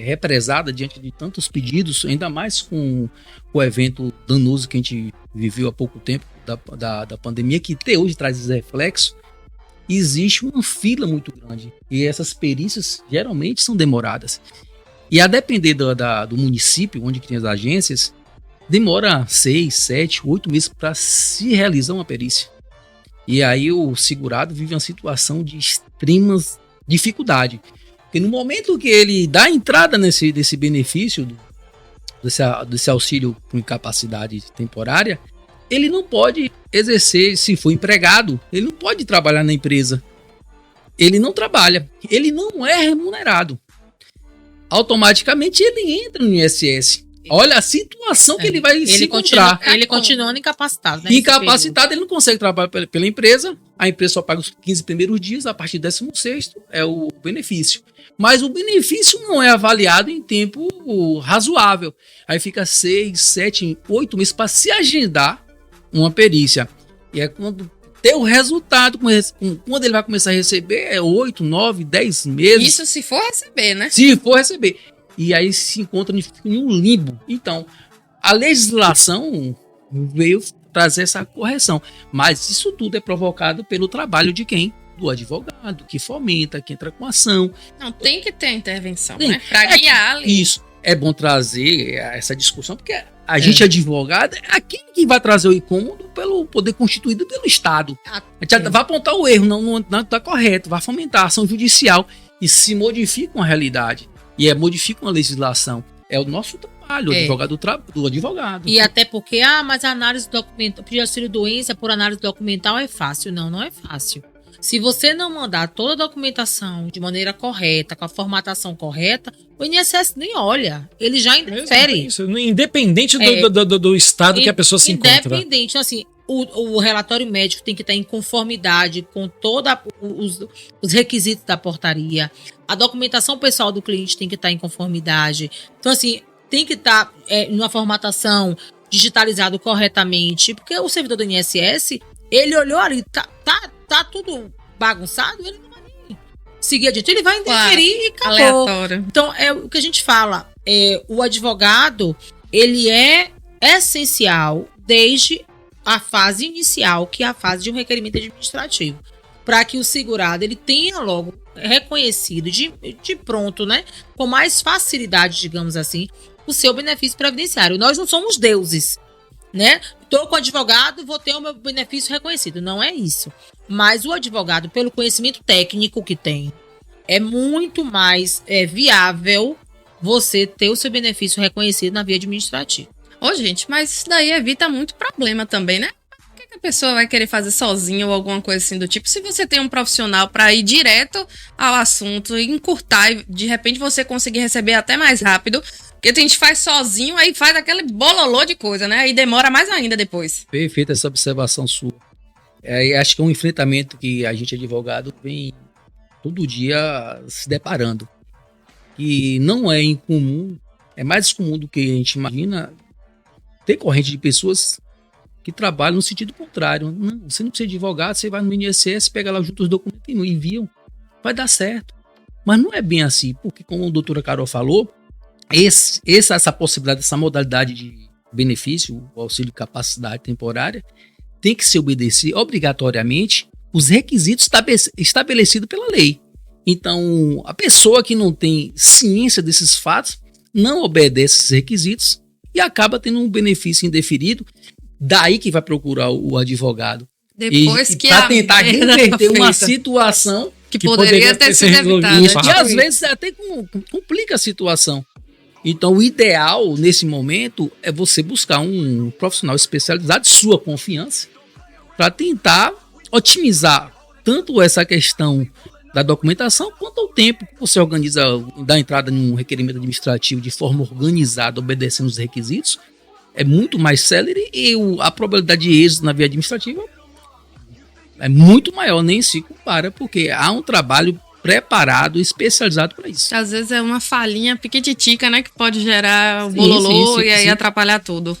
represada diante de tantos pedidos, ainda mais com o evento danoso que a gente viveu há pouco tempo da pandemia, que até hoje traz esse reflexo, existe uma fila muito grande e essas perícias geralmente são demoradas. E a depender do município onde tem as agências, demora 6, 7, 8 meses para se realizar uma perícia. E aí o segurado vive uma situação de extrema dificuldade. Porque no momento que ele dá entrada desse benefício, desse auxílio por incapacidade temporária, ele não pode exercer, se for empregado, ele não pode trabalhar na empresa. Ele não trabalha, ele não é remunerado. Automaticamente ele entra no INSS. Olha a situação que ele vai se encontrar. Ele continuando incapacitado. Né, incapacitado, ele não consegue trabalhar pela empresa. A empresa só paga os 15 primeiros dias, a partir do 16º é o benefício. Mas o benefício não é avaliado em tempo razoável. Aí fica 6, 7, 8 meses para se agendar uma perícia. E é quando ter o resultado, quando ele vai começar a receber, 8, 9, 10 meses. Isso se for receber, né? Se for receber. E aí se encontra em um limbo. Então, a legislação veio trazer essa correção. Mas isso tudo é provocado pelo trabalho de quem? Do advogado, que fomenta, que entra com ação. Não, tem que ter intervenção, Sim. né? Para guiar ali. Isso. É bom trazer essa discussão, porque a gente, advogado, é aquele que vai trazer o incômodo pelo poder constituído pelo Estado. A gente vai apontar o erro, não está correto, vai fomentar a ação judicial e se modifica uma realidade. E modifica uma legislação. É o nosso trabalho, do advogado. E até porque, mas a análise documental, pedir auxílio-doença por análise documental é fácil. Não é fácil. Se você não mandar toda a documentação de maneira correta, com a formatação correta, o INSS nem olha. Ele já indefere. Isso, independente do estado que a pessoa se encontra. Independente. Então, assim, o relatório médico tem que estar em conformidade com todos os requisitos da portaria. A documentação pessoal do cliente tem que estar em conformidade. Então, assim, tem que estar numa formatação digitalizado corretamente. Porque o servidor do INSS, ele olhou ali, tá tudo bagunçado, ele não vai nem seguir adiante. Ele vai interferir e acabou. Aleatório. Então, é o que a gente fala. O advogado, ele é essencial desde a fase inicial, que é a fase de um requerimento administrativo, para que o segurado ele tenha logo reconhecido de pronto, né, com mais facilidade, digamos assim, o seu benefício previdenciário. Nós não somos deuses, né? Estou com o advogado, vou ter o meu benefício reconhecido. Não é isso. Mas o advogado, pelo conhecimento técnico que tem, é muito mais viável você ter o seu benefício reconhecido na via administrativa. Ô, gente, mas isso daí evita muito problema também, né? Por que a pessoa vai querer fazer sozinha ou alguma coisa assim do tipo? Se você tem um profissional para ir direto ao assunto e encurtar e de repente você conseguir receber até mais rápido, porque a gente faz sozinho, aí faz aquele bololô de coisa, né? Aí demora mais ainda depois. Perfeita essa observação sua. Acho que é um enfrentamento que a gente, advogado, vem todo dia se deparando. E não é incomum, é mais comum do que a gente imagina, ter corrente de pessoas que trabalham no sentido contrário. Não, você não precisa de advogado, você vai no INSS, pega lá junto os documentos e enviam. Vai dar certo. Mas não é bem assim, porque como a doutora Carol falou, essa possibilidade, essa modalidade de benefício, o auxílio de capacidade temporária, tem que se obedecer obrigatoriamente os requisitos estabelecidos pela lei. Então, a pessoa que não tem ciência desses fatos não obedece esses requisitos e acaba tendo um benefício indeferido. Daí que vai procurar o advogado. Depois que para tentar reverter uma situação Que poderia ter sido evitado. E às vezes até complica a situação. Então, o ideal, nesse momento, é você buscar um profissional especializado de sua confiança para tentar otimizar tanto essa questão da documentação quanto ao tempo que você organiza, da entrada em um requerimento administrativo de forma organizada, obedecendo os requisitos, é muito mais célere e a probabilidade de êxito na via administrativa é muito maior, nem se compara, porque há um trabalho preparado, especializado para isso. Às vezes é uma falhinha piquititica, né, que pode gerar o bololô e aí atrapalhar tudo.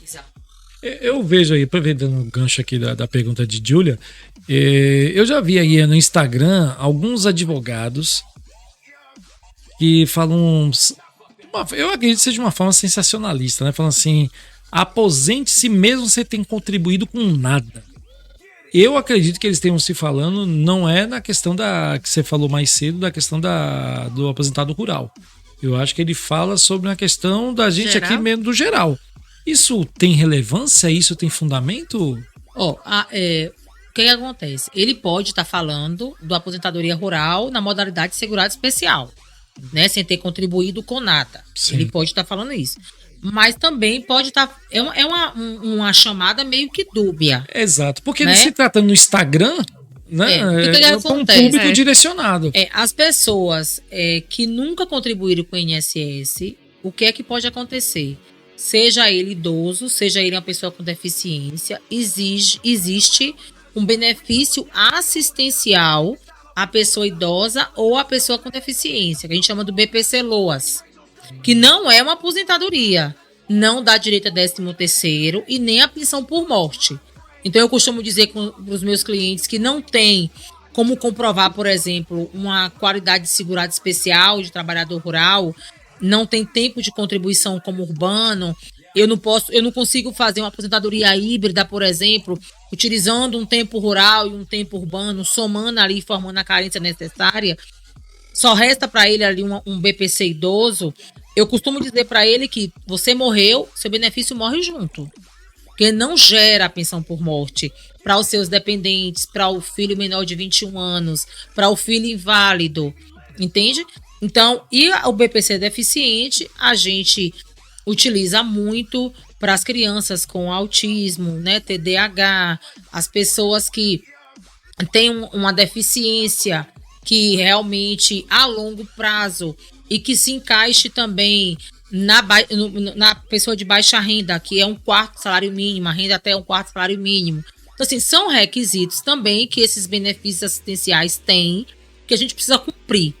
Eu vejo aí, aproveitando o gancho aqui da pergunta de Júlia, eu já vi aí no Instagram alguns advogados que falam, eu acredito que seja de uma forma sensacionalista, né? Falando assim, aposente-se mesmo sem ter contribuído com nada. Eu acredito que eles tenham se falando, não é na questão que você falou mais cedo, da questão do aposentado rural. Eu acho que ele fala sobre uma questão da gente geral? Aqui mesmo, do geral. Isso tem relevância? Isso tem fundamento? O que acontece? Ele pode estar falando da aposentadoria rural na modalidade de segurado especial, né? Sem ter contribuído com nada. Sim. Ele pode estar falando isso. Mas também pode estar... É uma chamada meio que dúbia. Exato. Porque ele se tratando no Instagram, né? É um público direcionado. As pessoas que nunca contribuíram com o INSS, o que é que pode acontecer? Seja ele idoso, seja ele uma pessoa com deficiência, existe um benefício assistencial à pessoa idosa ou à pessoa com deficiência, que a gente chama do BPC-LOAS, que não é uma aposentadoria, não dá direito a 13º e nem a pensão por morte. Então eu costumo dizer para os meus clientes que não tem como comprovar, por exemplo, uma qualidade de segurado especial de trabalhador rural, não tem tempo de contribuição como urbano, eu não consigo fazer uma aposentadoria híbrida, por exemplo, utilizando um tempo rural e um tempo urbano, somando ali, formando a carência necessária. Só resta para ele ali um BPC idoso. Eu costumo dizer para ele que você morreu, seu benefício morre junto. Porque não gera a pensão por morte para os seus dependentes, para o filho menor de 21 anos, para o filho inválido, entende? Então, e o BPC deficiente, a gente utiliza muito para as crianças com autismo, né, TDAH, as pessoas que têm uma deficiência que realmente a longo prazo e que se encaixe também na pessoa de baixa renda, que é 1/4 salário mínimo, a renda até 1/4 salário mínimo. Então, assim, são requisitos também que esses benefícios assistenciais têm, que a gente precisa cumprir.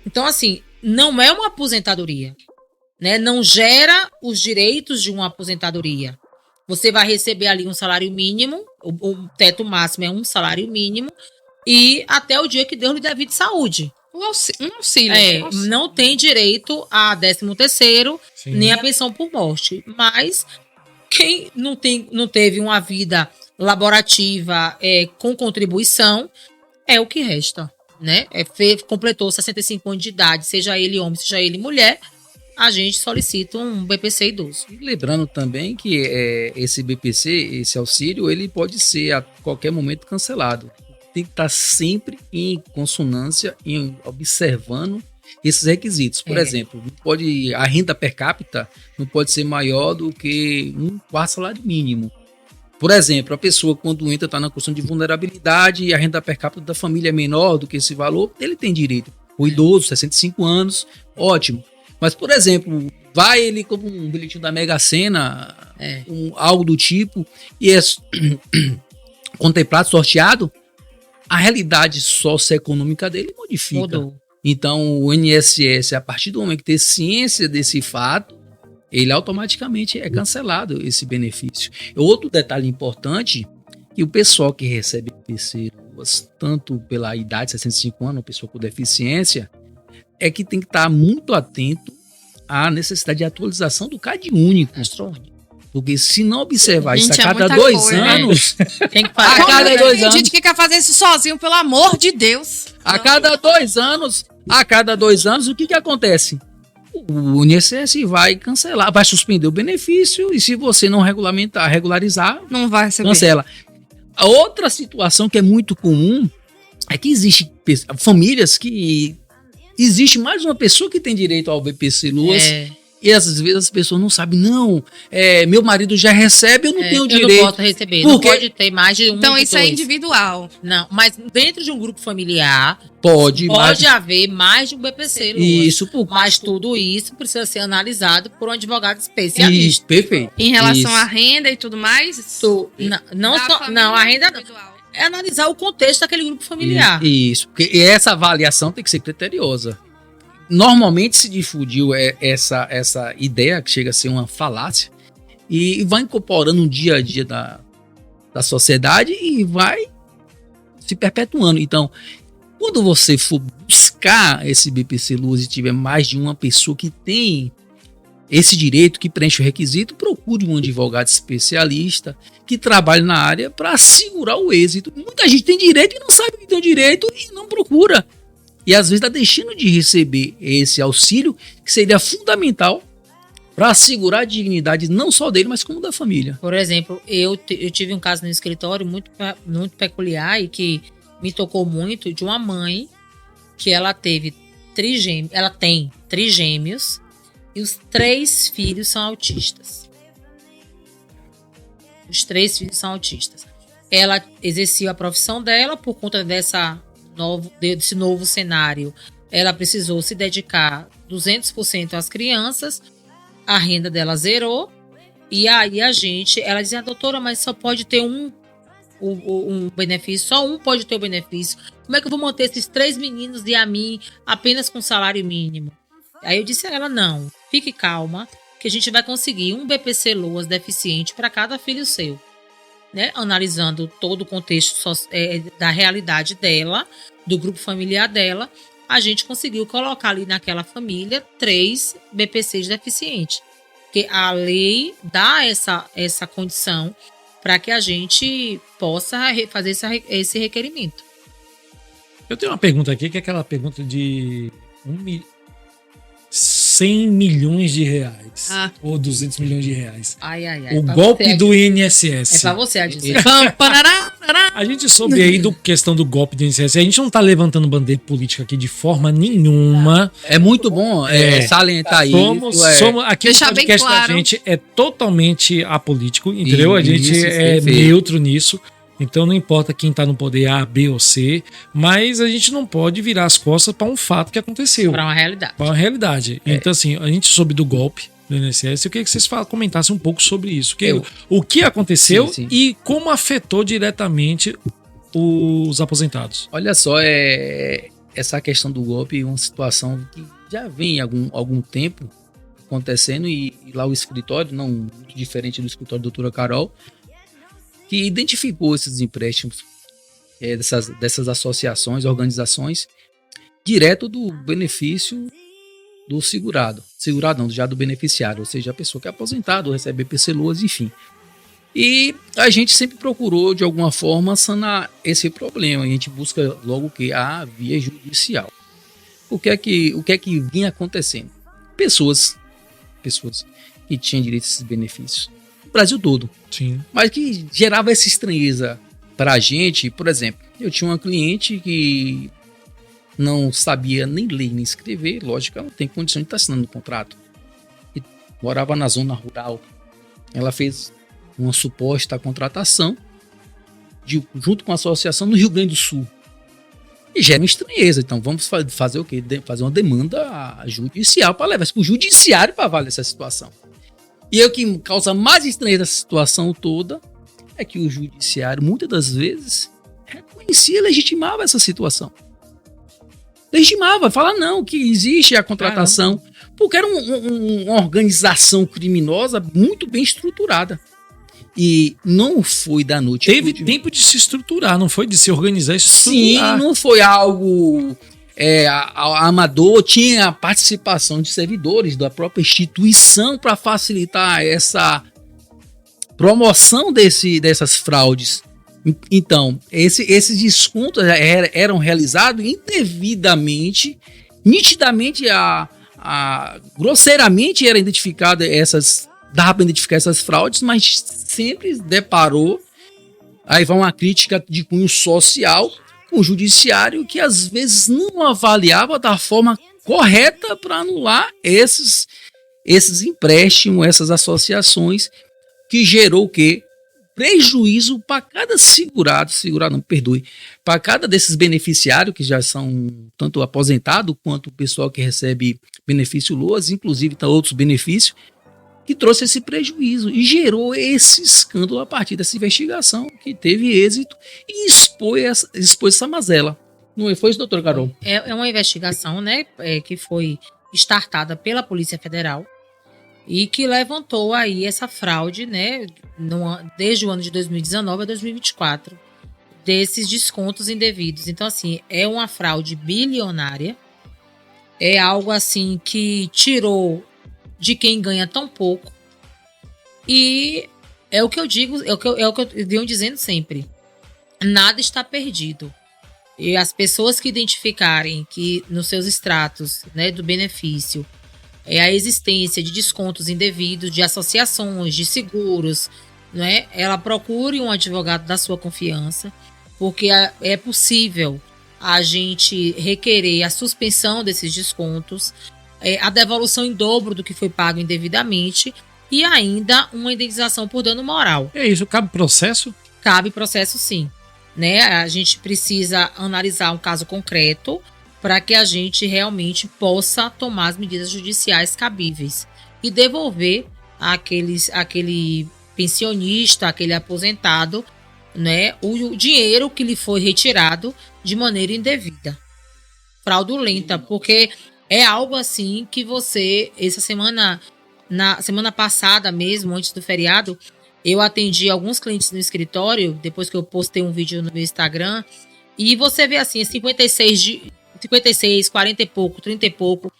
Então, assim, não é uma aposentadoria, né? Não gera os direitos de uma aposentadoria. Você vai receber ali um salário mínimo, o teto máximo é um salário mínimo, e até o dia que Deus lhe dê vida de saúde. Um auxílio. Não tem direito a 13º, nem a pensão por morte. Mas quem não teve uma vida laborativa com contribuição, é o que resta, né? Completou 65 anos de idade, seja ele homem, seja ele mulher, a gente solicita um BPC idoso. E lembrando também que esse BPC, esse auxílio, ele pode ser a qualquer momento cancelado. Tem que estar sempre em consonância, observando esses requisitos. Por exemplo, a renda per capita não pode ser maior do que 1/4 salário mínimo. Por exemplo, a pessoa quando entra está na questão de vulnerabilidade e a renda per capita da família é menor do que esse valor, ele tem direito. O idoso, 65 anos, ótimo. Mas, por exemplo, vai ele como um bilhetinho da Mega Sena, algo do tipo, e é contemplado, sorteado, a realidade socioeconômica dele modifica. Mudou. Então, o INSS, a partir do momento que tem ciência desse fato, ele automaticamente é cancelado, esse benefício. Outro detalhe importante, que o pessoal que recebe BPC, tanto pela idade, 65 anos, pessoa com deficiência, é que tem que estar muito atento à necessidade de atualização do CAD único. Porque se não observar isso a cada 2 anos... Tem que fazer. A cada 2 anos... Tem gente que quer fazer isso sozinho, pelo amor de Deus. A cada 2 anos, o que acontece? O INSS vai cancelar, vai suspender o benefício e se você não regularizar, não vai receber. Cancela. A outra situação que é muito comum é que existe famílias que existe mais uma pessoa que tem direito ao BPC Loas. E às vezes as pessoas não sabem, meu marido já recebe, eu não tenho direito. Eu não posso receber, não pode ter mais de um. Então isso é individual. Não, mas dentro de um grupo familiar, pode haver mais de um BPC, Loas. Isso, mas tudo isso precisa ser analisado por um advogado especialista. Isso, perfeito. Em relação à renda e tudo mais? Não, a renda não. É analisar o contexto daquele grupo familiar. Isso, porque essa avaliação tem que ser criteriosa. Normalmente se difundiu essa ideia, que chega a ser uma falácia, e vai incorporando no dia a dia da sociedade e vai se perpetuando. Então, quando você for buscar esse BPC Loas e tiver mais de uma pessoa que tem esse direito, que preenche o requisito, procure um advogado especialista que trabalhe na área para assegurar o êxito. Muita gente tem direito e não sabe que tem o direito e não procura. E às vezes está deixando de receber esse auxílio, que seria fundamental para assegurar a dignidade não só dele, mas como da família. Por exemplo, eu tive um caso no escritório muito peculiar e que me tocou muito, de uma mãe que ela teve ela tem trigêmeos e os 3 filhos são autistas. Os 3 filhos são autistas. Ela exercia a profissão dela por conta desse novo cenário. Ela precisou se dedicar 200% às crianças, a renda dela zerou, e aí ela dizia, doutora, mas só pode ter um benefício, só um pode ter o benefício. Como é que eu vou manter esses 3 meninos e a mim apenas com salário mínimo? Aí eu disse a ela, não, fique calma, que a gente vai conseguir um BPC Loas deficiente para cada filho seu. Né, analisando todo o contexto da realidade dela, do grupo familiar dela, a gente conseguiu colocar ali naquela família 3 BPCs deficientes. Porque a lei dá essa condição para que a gente possa fazer esse requerimento. Eu tenho uma pergunta aqui, que é aquela pergunta de 100 milhões de reais. Ou 200 milhões de reais. O golpe do INSS. É pra você, Adilson. A gente soube aí da questão do golpe do INSS. A gente não tá levantando bandeira política aqui de forma nenhuma. É muito bom salientar isso. Aqui o podcast da gente é totalmente apolítico, entendeu? A gente é neutro nisso. Então não importa quem tá no poder A, B ou C, mas a gente não pode virar as costas para um fato que aconteceu. Para uma realidade. Então assim, a gente soube do golpe do INSS. Eu queria que vocês comentassem um pouco sobre isso. O que aconteceu e como afetou diretamente os aposentados. Olha só, essa questão do golpe é uma situação que já vem há algum tempo acontecendo e lá o escritório, não muito diferente do escritório da doutora Carol, que identificou esses empréstimos dessas associações, organizações, direto do benefício do segurado não, já do beneficiário, ou seja, a pessoa que é aposentada, recebe BPC Loas, enfim. E a gente sempre procurou, de alguma forma, sanar esse problema. A gente busca logo a via judicial. O que é que vinha acontecendo? Pessoas que tinham direito a esses benefícios. Brasil todo. Sim. Mas que gerava essa estranheza pra gente. Por exemplo, eu tinha uma cliente que não sabia nem ler nem escrever, lógico, ela não tem condição de estar assinando um contrato. E morava na zona rural. Ela fez uma suposta contratação junto com a associação no Rio Grande do Sul. E gera uma estranheza. Então vamos fazer o quê? Fazer uma demanda judicial para levar isso para o judiciário para avaliar essa situação. E o que causa mais estranheza dessa situação toda é que o judiciário, muitas das vezes, reconhecia e legitimava essa situação. Legitimava, fala não, que existe a contratação, porque era uma organização criminosa muito bem estruturada. E não foi da noite. Teve tempo de se estruturar, não foi de se organizar e se estruturar. Sim, não foi algo amador, tinha a participação de servidores da própria instituição para facilitar essa promoção dessas fraudes. Então, esses descontos eram realizados indevidamente, nitidamente, grosseiramente era identificada dava para identificar essas fraudes, mas sempre deparou, aí vai uma crítica de cunho social, um judiciário que às vezes não avaliava da forma correta para anular esses empréstimos, essas associações, que gerou o quê? Prejuízo para cada segurado não, perdoe, para cada desses beneficiários que já são tanto aposentado quanto o pessoal que recebe benefício LOAS, inclusive tá outros benefícios, que trouxe esse prejuízo e gerou esse escândalo a partir dessa investigação que teve êxito e expôs essa mazela. Não foi isso, doutora Carol? É uma investigação, né, que foi startada pela Polícia Federal e que levantou aí essa fraude, né, desde o ano de 2019 a 2024, desses descontos indevidos. Então, assim, é uma fraude bilionária, é algo assim que tirou de quem ganha tão pouco, e é o que eu digo, é o que eu venho dizendo sempre, nada está perdido. E as pessoas que identificarem que nos seus extratos, né, do benefício a existência de descontos indevidos, de associações, de seguros, né, ela procure um advogado da sua confiança, porque é possível a gente requerer a suspensão desses descontos, a devolução em dobro do que foi pago indevidamente e ainda uma indenização por dano moral. É isso, cabe processo? Cabe processo, sim. Né? A gente precisa analisar um caso concreto para que a gente realmente possa tomar as medidas judiciais cabíveis e devolver aquele pensionista, aquele aposentado, né, o dinheiro que lhe foi retirado de maneira indevida, fraudulenta, porque é algo assim que na semana passada mesmo, antes do feriado, eu atendi alguns clientes no escritório, depois que eu postei um vídeo no meu Instagram, e você vê assim, 56, 40 e pouco, 30 e pouco.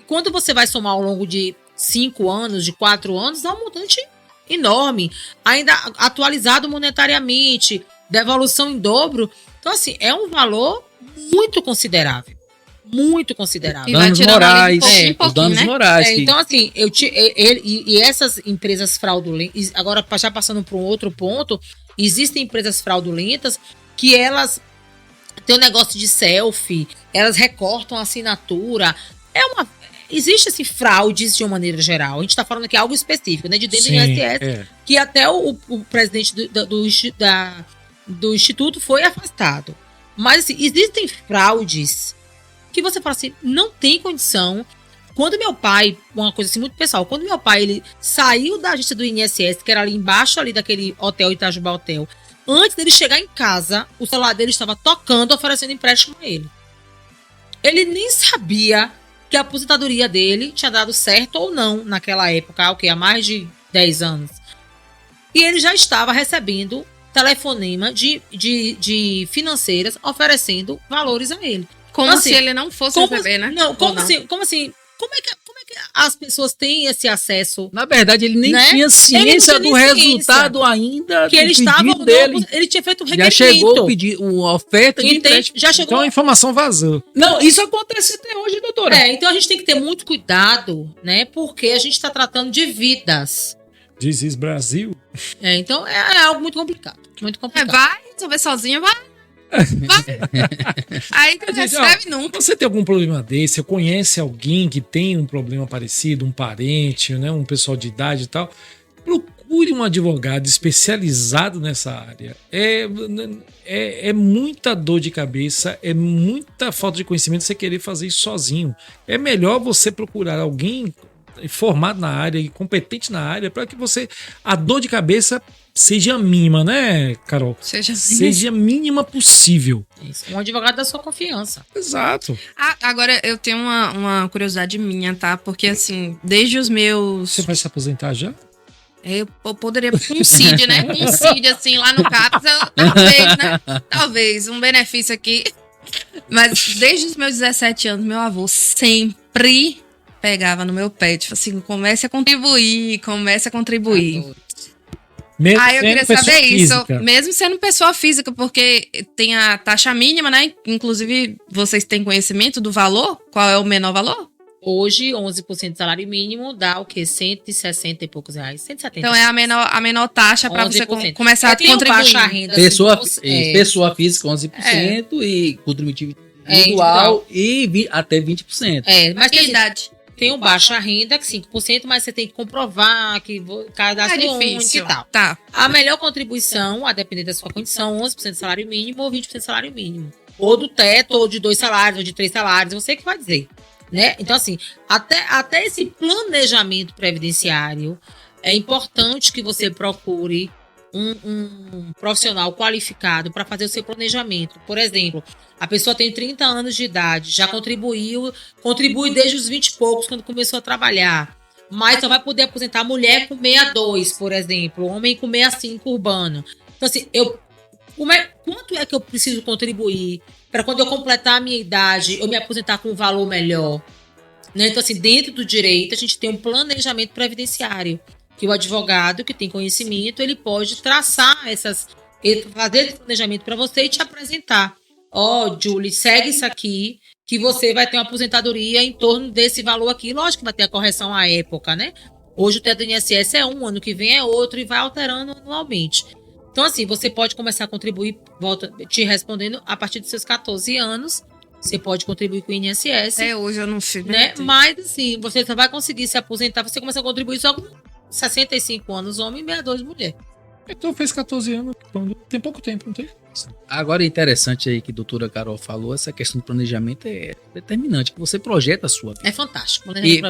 Quando você vai somar ao longo de 5 anos, de 4 anos, dá um montante enorme, ainda atualizado monetariamente, devolução em dobro. Então, assim, é um valor muito considerável. Muito considerável. Danos morais, os danos morais. Então, assim, essas empresas fraudulentas, agora já passando para um outro ponto, existem empresas fraudulentas que elas têm um negócio de selfie, elas recortam a assinatura. Existe assim, fraudes de uma maneira geral. A gente está falando aqui algo específico, né? De dentro do INSS, que até o presidente do Instituto foi afastado. Mas assim, existem fraudes que você fala assim, não tem condição. Quando meu pai, uma coisa assim muito pessoal, quando meu pai ele saiu da agência do INSS, que era ali embaixo ali daquele hotel Itajubá Hotel, antes dele chegar em casa, o celular dele estava tocando, oferecendo empréstimo a ele. Ele nem sabia que a aposentadoria dele tinha dado certo ou não naquela época, há mais de 10 anos. E ele já estava recebendo telefonema de financeiras oferecendo valores a ele. Como então, se ele não fosse receber, né? Não, como assim? Como é que as pessoas têm esse acesso? Na verdade, ele nem tinha ciência do resultado ainda. Que ele estava dele. Ele tinha feito um requerimento. Já chegou a pedir uma oferta de empréstimo. Já chegou. Então a informação vazou. Não, isso acontece até hoje, doutora. Então a gente tem que ter muito cuidado, né? Porque a gente está tratando de vidas. This is Brasil. Então é algo muito complicado. Muito complicado. Vai resolver sozinho, vai. Aí tu recebe nunca. Você tem algum problema desse? Você conhece alguém que tem um problema parecido, um parente, né, um pessoal de idade e tal? Procure um advogado especializado nessa área. É muita dor de cabeça, é muita falta de conhecimento você querer fazer isso sozinho. É melhor você procurar alguém formado na área e competente na área para que a dor de cabeça seja mínima, né, Carol? Seja mínima possível. Isso. Um advogado da sua confiança. Exato. Agora, eu tenho uma curiosidade minha, tá? Porque, assim, desde os meus... Você vai se aposentar já? Eu poderia... Um CID, né? Um CID, assim, lá no CAPS, talvez, né? Talvez, um benefício aqui. Mas desde os meus 17 anos, meu avô sempre pegava no meu pé, tipo assim, comece a contribuir. Eu queria saber isso, mesmo sendo pessoa física, porque tem a taxa mínima, né? Inclusive, vocês têm conhecimento do valor? Qual é o menor valor? Hoje, 11% do salário mínimo dá o quê? 160 e poucos reais. 170. Então é a menor taxa para você 11%. começar a Tem o contribuir. baixa renda. Pessoa física 11% e contributivo individual até 20%. Mas Que idade? tem o baixa renda, 5%, mas você tem que comprovar que cadastro único e tal. Tá. A melhor contribuição, a depender da sua condição, 11% do salário mínimo ou 20% do salário mínimo. Ou do teto, ou de 2 salários, ou de 3 salários, você que vai dizer. Né? Então, assim, até esse planejamento previdenciário, é importante que você procure um profissional qualificado para fazer o seu planejamento. Por exemplo, a pessoa tem 30 anos de idade, já contribui desde os 20 e poucos, quando começou a trabalhar. Mas só vai poder aposentar mulher com 62, por exemplo, homem com 65 urbano. Então, assim, quanto é que eu preciso contribuir para quando eu completar a minha idade, eu me aposentar com um valor melhor? Né? Então, assim, dentro do direito, a gente tem um planejamento previdenciário, que o advogado que tem conhecimento, ele pode traçar fazer esse planejamento para você e te apresentar. Julie, segue isso aqui, que você vai ter uma aposentadoria em torno desse valor aqui. Lógico que vai ter a correção à época, né? Hoje o teto do INSS é um, ano que vem é outro, e vai alterando anualmente. Então, assim, você pode começar a contribuir, te respondendo, a partir dos seus 14 anos, você pode contribuir com o INSS. Hoje eu não fiz. Né? Mas, assim, você só vai conseguir se aposentar, você começa a contribuir só com 65 anos, homem, e 62, mulher. Então fez 14 anos, tem pouco tempo, não tem? Agora, é interessante aí que a doutora Carol falou, essa questão do planejamento é determinante, que você projeta a sua vida. É fantástico. E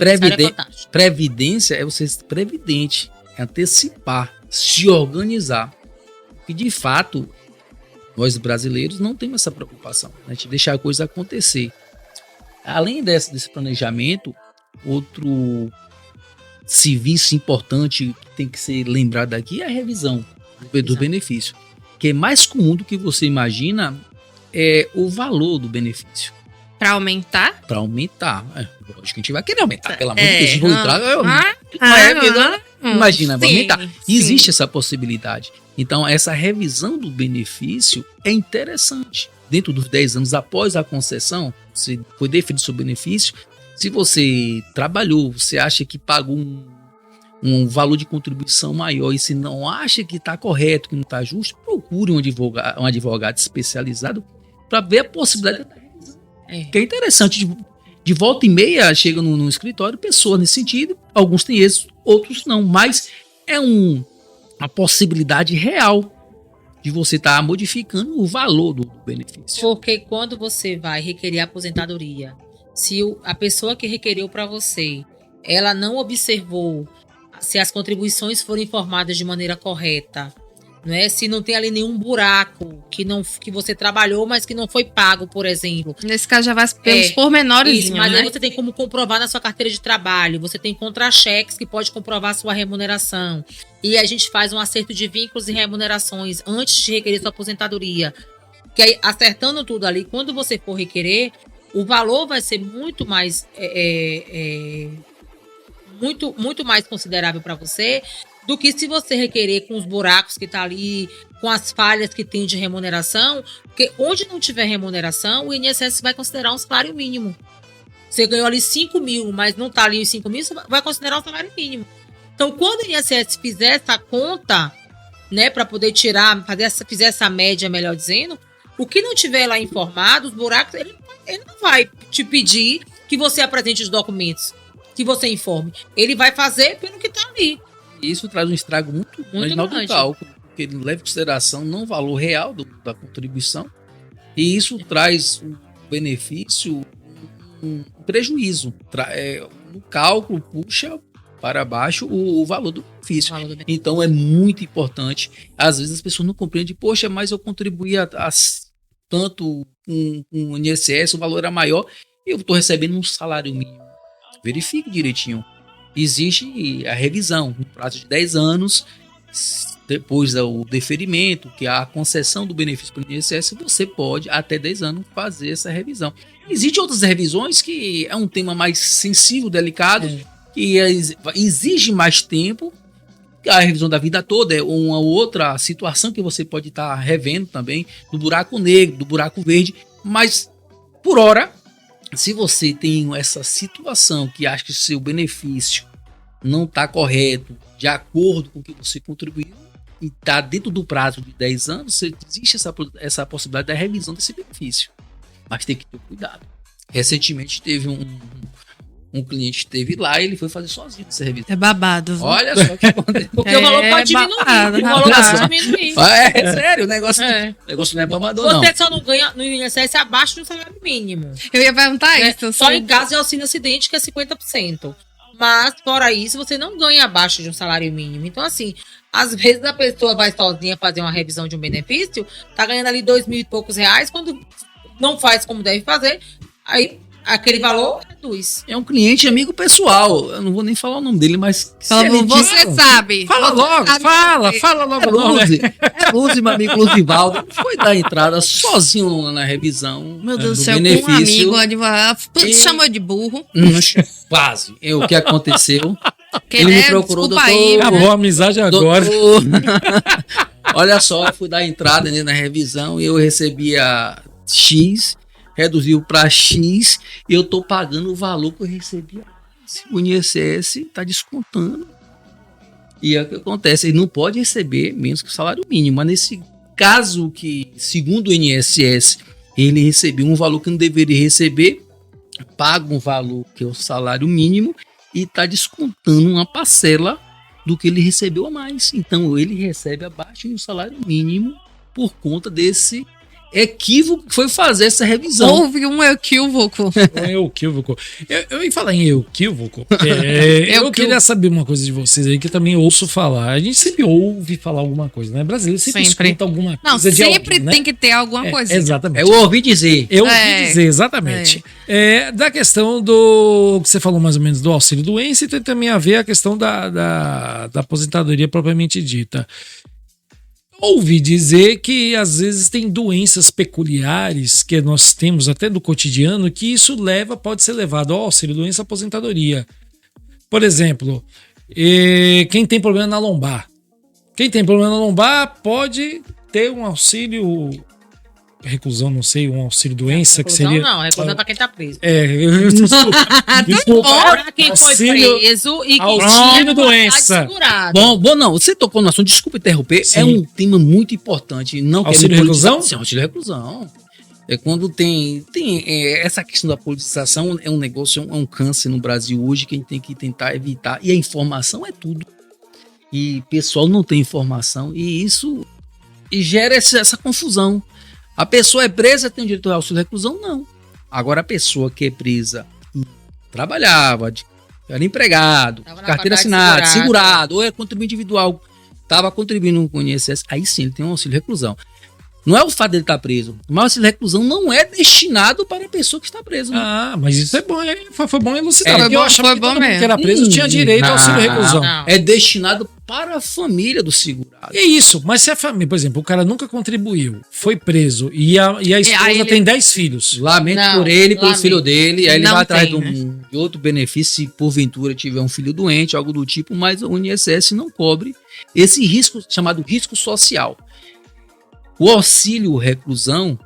previdência é você ser previdente, é antecipar, se organizar. E, de fato, nós brasileiros não temos essa preocupação, né? A gente deixa a coisa acontecer. Além desse planejamento, outro serviço importante que tem que ser lembrado aqui é a revisão do benefício. Que é mais comum do que você imagina, é o valor do benefício. Para aumentar? Para aumentar. Lógico que a gente vai querer aumentar, pelo amor de Deus. Vou entrar, imagina, vai aumentar. Sim. Existe essa possibilidade. Então, essa revisão do benefício é interessante. Dentro dos 10 anos após a concessão, se foi definido seu benefício, se você trabalhou, você acha que pagou um valor de contribuição maior e se não acha que está correto, que não está justo, procure um advogado especializado para ver a possibilidade da revisão. Que é interessante. De volta e meia, chega no escritório, pessoas nesse sentido, alguns têm êxito, outros não, mas é uma possibilidade real de você estar modificando o valor do benefício. Porque quando você vai requerer aposentadoria, se a pessoa que requereu para você, ela não observou se as contribuições foram informadas de maneira correta, né? Se não tem ali nenhum buraco que você trabalhou, mas que não foi pago, por exemplo. Nesse caso já vai pelos pormenores. Isso, mas aí você tem como comprovar na sua carteira de trabalho, você tem contra-cheques que pode comprovar a sua remuneração. E a gente faz um acerto de vínculos e remunerações antes de requerer sua aposentadoria. Que aí, acertando tudo ali, quando você for requerer, o valor vai ser muito mais muito mais considerável para você do que se você requerer com os buracos que tá ali, com as falhas que tem de remuneração, porque onde não tiver remuneração, o INSS vai considerar um salário mínimo. Você ganhou ali 5 mil, mas não tá ali os 5 mil, você vai considerar um salário mínimo. Então, quando o INSS fizer essa conta, né, para poder fizer essa média, melhor dizendo, o que não tiver lá informado, os buracos, ele não vai te pedir que você apresente os documentos, que você informe. Ele vai fazer pelo que tá ali. Isso traz um estrago muito grande no cálculo, porque ele leva em consideração não o valor real da contribuição, e isso traz um benefício, um prejuízo. No cálculo, puxa para baixo o valor do benefício. Então é muito importante. Às vezes as pessoas não compreendem, poxa, mas eu contribuía tanto com o INSS, o valor era maior, e eu estou recebendo um salário mínimo. Verifique direitinho. Existe a revisão, no prazo de 10 anos, depois do deferimento, que é a concessão do benefício para o INSS, você pode, até 10 anos, fazer essa revisão. Existem outras revisões que é um tema mais sensível, delicado, que exige mais tempo. A revisão da vida toda é uma outra situação que você pode estar revendo também, do buraco negro, do buraco verde, mas, por hora, Se você tem essa situação que acha que o seu benefício não está correto, de acordo com o que você contribuiu, e está dentro do prazo de 10 anos, existe essa possibilidade da revisão desse benefício. Mas tem que ter cuidado. Recentemente teve um cliente que esteve lá e ele foi fazer sozinho essa revisão. É babado. Viu? Olha só o que aconteceu. Porque o valor pode diminuir. babado, O valor rapaz. pode diminuir. É sério, o negócio não é babador, não. Você só não ganha no INSS abaixo do salário mínimo. Eu ia perguntar Né? isso. Só em caso de auxílio acidente, que é 50%. Mas, fora isso, você não ganha abaixo de um salário mínimo. Então, assim, às vezes a pessoa vai sozinha fazer uma revisão de um benefício, tá ganhando ali 2.000 e poucos reais, quando não faz como deve fazer, aí aquele valor reduz. É um cliente amigo pessoal. Eu não vou nem falar o nome dele, mas. Você sabe. Fala logo, fala logo. É Lúcio, meu amigo Luzivaldo. Foi dar entrada sozinho na revisão. Meu Deus do do céu, com um benefício. amigo, advogado, E- chamou de burro. Quase. O que aconteceu? Que, Ele me né, procurou, desculpa doutor. aí, Acabou a amizade agora. Doutor, olha só, eu fui dar entrada na revisão e eu recebia X, reduziu para X e eu tô pagando o valor que eu recebia. O INSS tá descontando. E é o que acontece, ele não pode receber menos que o salário mínimo. Mas nesse caso que, segundo o INSS, ele recebeu um valor que não deveria receber, paga um valor que é o salário mínimo e está descontando uma parcela do que ele recebeu a mais. Então ele recebe abaixo do salário mínimo por conta desse equívoco que foi fazer essa revisão. Houve um equívoco. Equívoco. Eu ia falar em equívoco. Eu queria saber uma coisa de vocês aí, que eu também ouço falar. A gente sempre ouve falar alguma coisa, né? Brasileiro sempre escuta alguma Não, coisa de sempre alguém, né? tem que ter alguma coisa. Exatamente. Eu ouvi dizer. Eu ouvi dizer, exatamente. Da questão do que você falou mais ou menos do auxílio doença, e tem também a ver a questão da aposentadoria propriamente dita. Ouvi dizer que às vezes tem doenças peculiares que nós temos até do cotidiano, que isso pode ser levado ao auxílio doença aposentadoria. Por exemplo, quem tem problema na lombar. Quem tem problema na lombar pode ter um auxílio reclusão, não sei, um auxílio doença que seria. Não, reclusão pra quem tá preso. Desculpa. Pra quem foi Auxílio- preso e que auxílio tinha doença. segurado. Bom, não, você tocou no assunto, desculpa interromper, Sim. é um tema muito importante. Não Auxílio quero reclusão? politizar- Sim, auxílio reclusão. É quando tem essa questão da politização, é um negócio, é um câncer no Brasil hoje que a gente tem que tentar evitar. E a informação é tudo. E o pessoal não tem informação e isso gera essa confusão. A pessoa é presa, tem direito ao auxílio reclusão? Não. Agora a pessoa que é presa e trabalhava, era empregado, Tava na carteira qualidade assinada, segurada. segurado, ou é contribuinte individual, estava contribuindo com o INSS, aí sim ele tem um auxílio reclusão. Não é o fato dele estar preso, mas o auxílio reclusão não é destinado para a pessoa que está presa. Mas isso é bom, foi bom elucidar. É, Porque eu achava que todo mundo que era preso tinha direito ao auxílio reclusão. Não. É destinado para a família do segurado. É isso, mas se a família, por exemplo, o cara nunca contribuiu, foi preso e a esposa aí ele- tem 10 filhos. Lamento Não, por ele, pelo lamento. filho dele. Aí ele Não vai atrás tem, de outro benefício se porventura tiver um filho doente, algo do tipo, mas o INSS não cobre esse risco chamado risco social. O auxílio reclusão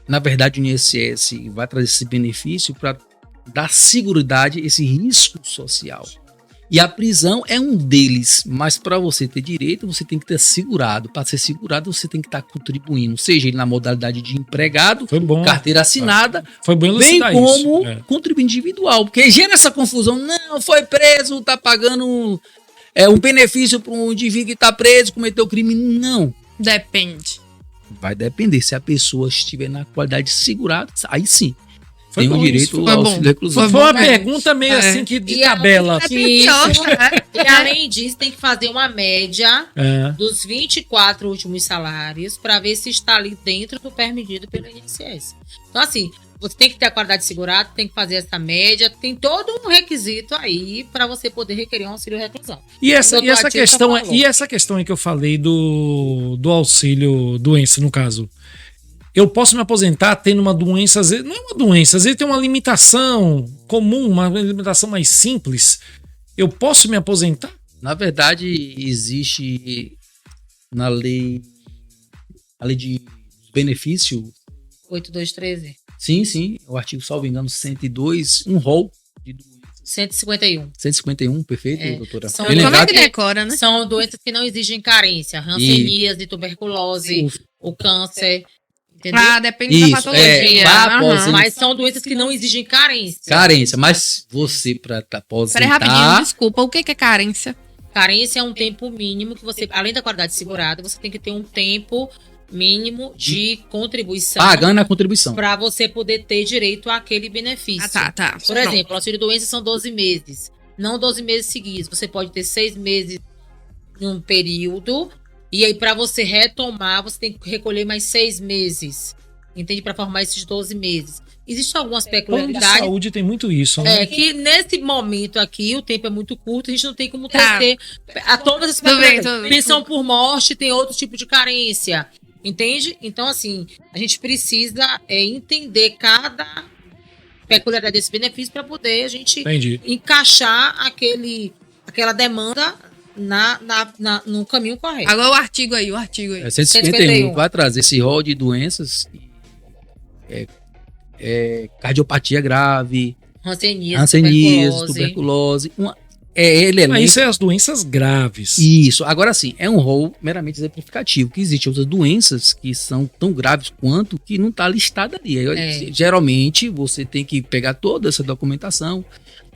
na verdade, o INSS vai trazer esse benefício para dar seguridade a esse risco social. E a prisão é um deles, mas para você ter direito, você tem que ter segurado. Para ser segurado, você tem que estar contribuindo, seja ele na modalidade de empregado, Foi bom. carteira assinada, Foi bom bem elucidar como isso. É. contribuinte individual. Porque gera essa confusão. Não, foi preso, está pagando um benefício para um indivíduo que está preso, cometeu crime. Não. Depende. Vai depender. Se a pessoa estiver na qualidade de segurado, aí sim. Foi Tem o bom direito isso, ao foi bom. auxílio reclusão. Foi uma bom, pergunta meio É. assim que de E tabela. Isso. né? E além disso, tem que fazer uma média É. dos 24 últimos salários para ver se está ali dentro do permitido pelo INSS. Então, assim, você tem que ter a qualidade de segurado, tem que fazer essa média, tem todo um requisito aí para você poder requerer um auxílio reclusão. E essa Doutor questão, Atilson falou. e essa questão aí que eu falei do auxílio doença, no caso. Eu posso me aposentar tendo uma doença, às vezes, não é uma doença, às vezes tem uma limitação comum, uma limitação mais simples. Eu posso me aposentar? Na verdade, existe a lei de benefício 8213. Sim. O artigo, salvo engano, 102, um rol de doenças. 151. 151, perfeito, doutora. São Bem Como é lembrado. que decora, né? São doenças que não exigem carência. Hanseníase, tuberculose, o câncer. Entendeu? Ah, depende Isso, da patologia. Aham. Mas são doenças que não exigem carência. Carência, mas você, para aposentar... Peraí, rapidinho, desculpa. O que é carência? Carência é um tempo mínimo que você, além da qualidade segurada, você tem que ter um tempo mínimo de contribuição. Pagando a contribuição. Para você poder ter direito àquele benefício. Tá. Por exemplo, o auxílio-doença são 12 meses. Não 12 meses seguidos. Você pode ter 6 meses em um período. E aí, para você retomar, você tem que recolher mais 6 meses. Entende? Para formar esses 12 meses. Existem algumas Plano de peculiaridades. saúde tem muito isso, né? É que nesse momento aqui, o tempo é muito curto, a gente não tem como Tá. ter a todas as Tudo bem, peculiaridades. Pensão por morte tem outro tipo de carência. Entende? Então, assim, a gente precisa entender cada peculiaridade desse benefício para poder a gente Entendi. encaixar aquela demanda no caminho correto. Agora o artigo aí. É 151, vai trazer esse rol de doenças, cardiopatia grave, hanseníase, tuberculose. Ele é Mas isso é as doenças graves. Isso. Agora sim, é um rol meramente exemplificativo, que existem outras doenças que são tão graves quanto que não está listada ali. Geralmente, você tem que pegar toda essa documentação,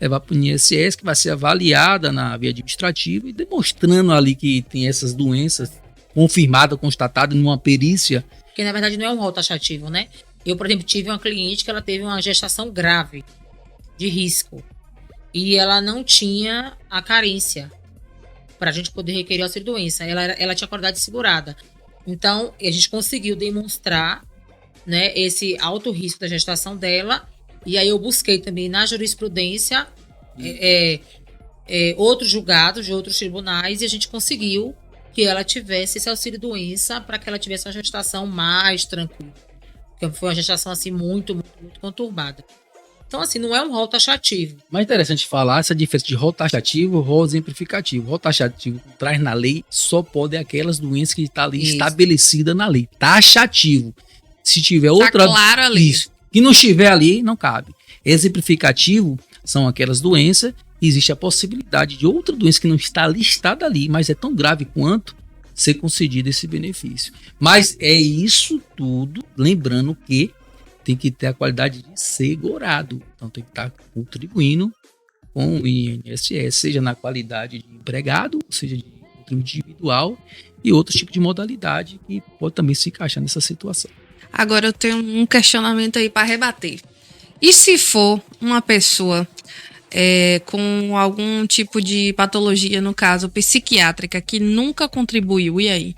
levar para o INSS, que vai ser avaliada na via administrativa e demonstrando ali que tem essas doenças confirmadas, constatadas numa perícia. Porque, na verdade, não é um rol taxativo, né? Eu, por exemplo, tive uma cliente que ela teve uma gestação grave, de risco. E ela não tinha a carência para a gente poder requerer auxílio-doença. Ela tinha qualidade segurada. Então, a gente conseguiu demonstrar, né, esse alto risco da gestação dela. E aí eu busquei também na jurisprudência outros julgados de outros tribunais e a gente conseguiu que ela tivesse esse auxílio-doença para que ela tivesse uma gestação mais tranquila. Porque foi uma gestação assim muito conturbada. Então, assim, não é um rol taxativo. Mas é interessante falar essa diferença de rol taxativo e rol exemplificativo. Rol taxativo traz na lei só pode aquelas doenças que estão ali estabelecidas na lei. Taxativo. Se tiver outra... claro ali. Isso. Que não estiver ali, não cabe. Exemplificativo são aquelas doenças, existe a possibilidade de outra doença que não está listada ali, mas é tão grave quanto ser concedido esse benefício. Mas é isso tudo, lembrando que tem que ter a qualidade de segurado. Então tem que estar contribuindo com o INSS, seja na qualidade de empregado, seja de contribuinte individual e outros tipos de modalidade que pode também se encaixar nessa situação. Agora eu tenho um questionamento aí para rebater. E se for uma pessoa com algum tipo de patologia, no caso psiquiátrica, que nunca contribuiu, e aí?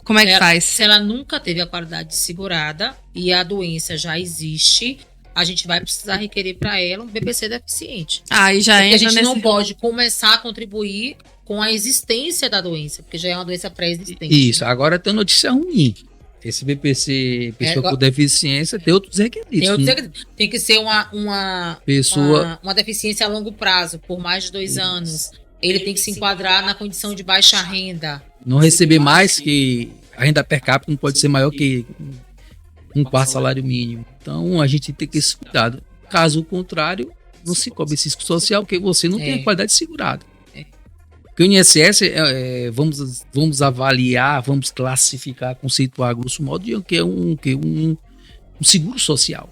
Como é que faz? Se ela nunca teve a qualidade segurada e a doença já existe, a gente vai precisar requerer para ela um BPC deficiente. Aí já porque entra a gente não pode começar a contribuir com a existência da doença, porque já é uma doença pré-existente. Isso, agora tem notícia ruim. Esse BPC, pessoa com deficiência, tem outros requisitos. Tem que ser uma deficiência a longo prazo, por mais de 2 anos. Ele tem que se enquadrar na condição de baixa renda. Não receber mais que a renda per capita não pode ser maior que um quarto salário mínimo. Então a gente tem que ter esse cuidado. Caso contrário, não se cobre esse risco social, porque você não tem a qualidade segurada. Porque o INSS, vamos avaliar, vamos classificar, conceituar, grosso modo, de que é um seguro social.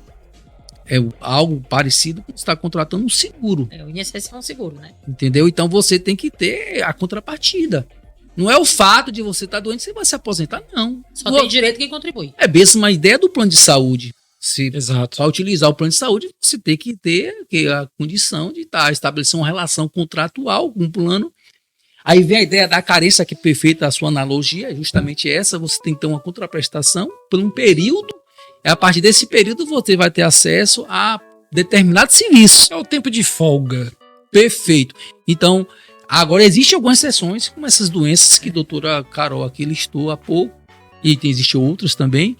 É algo parecido com você está contratando um seguro. O INSS é um seguro, né? Entendeu? Então você tem que ter a contrapartida. Não é o fato de você estar doente, você vai se aposentar, não. Só tem direito quem contribui. É mesmo uma ideia do plano de saúde. Exato. Para utilizar o plano de saúde, você tem que ter a condição de estabelecer uma relação contratual com o plano. Aí vem a ideia da carência, que é perfeita a sua analogia, é justamente essa. Você tem que ter uma contraprestação por um período. A partir desse período você vai ter acesso a determinado serviço. É o tempo de folga. Perfeito. Então, agora existem algumas exceções, como essas doenças que a doutora Carol aqui listou há pouco, e existem outras também,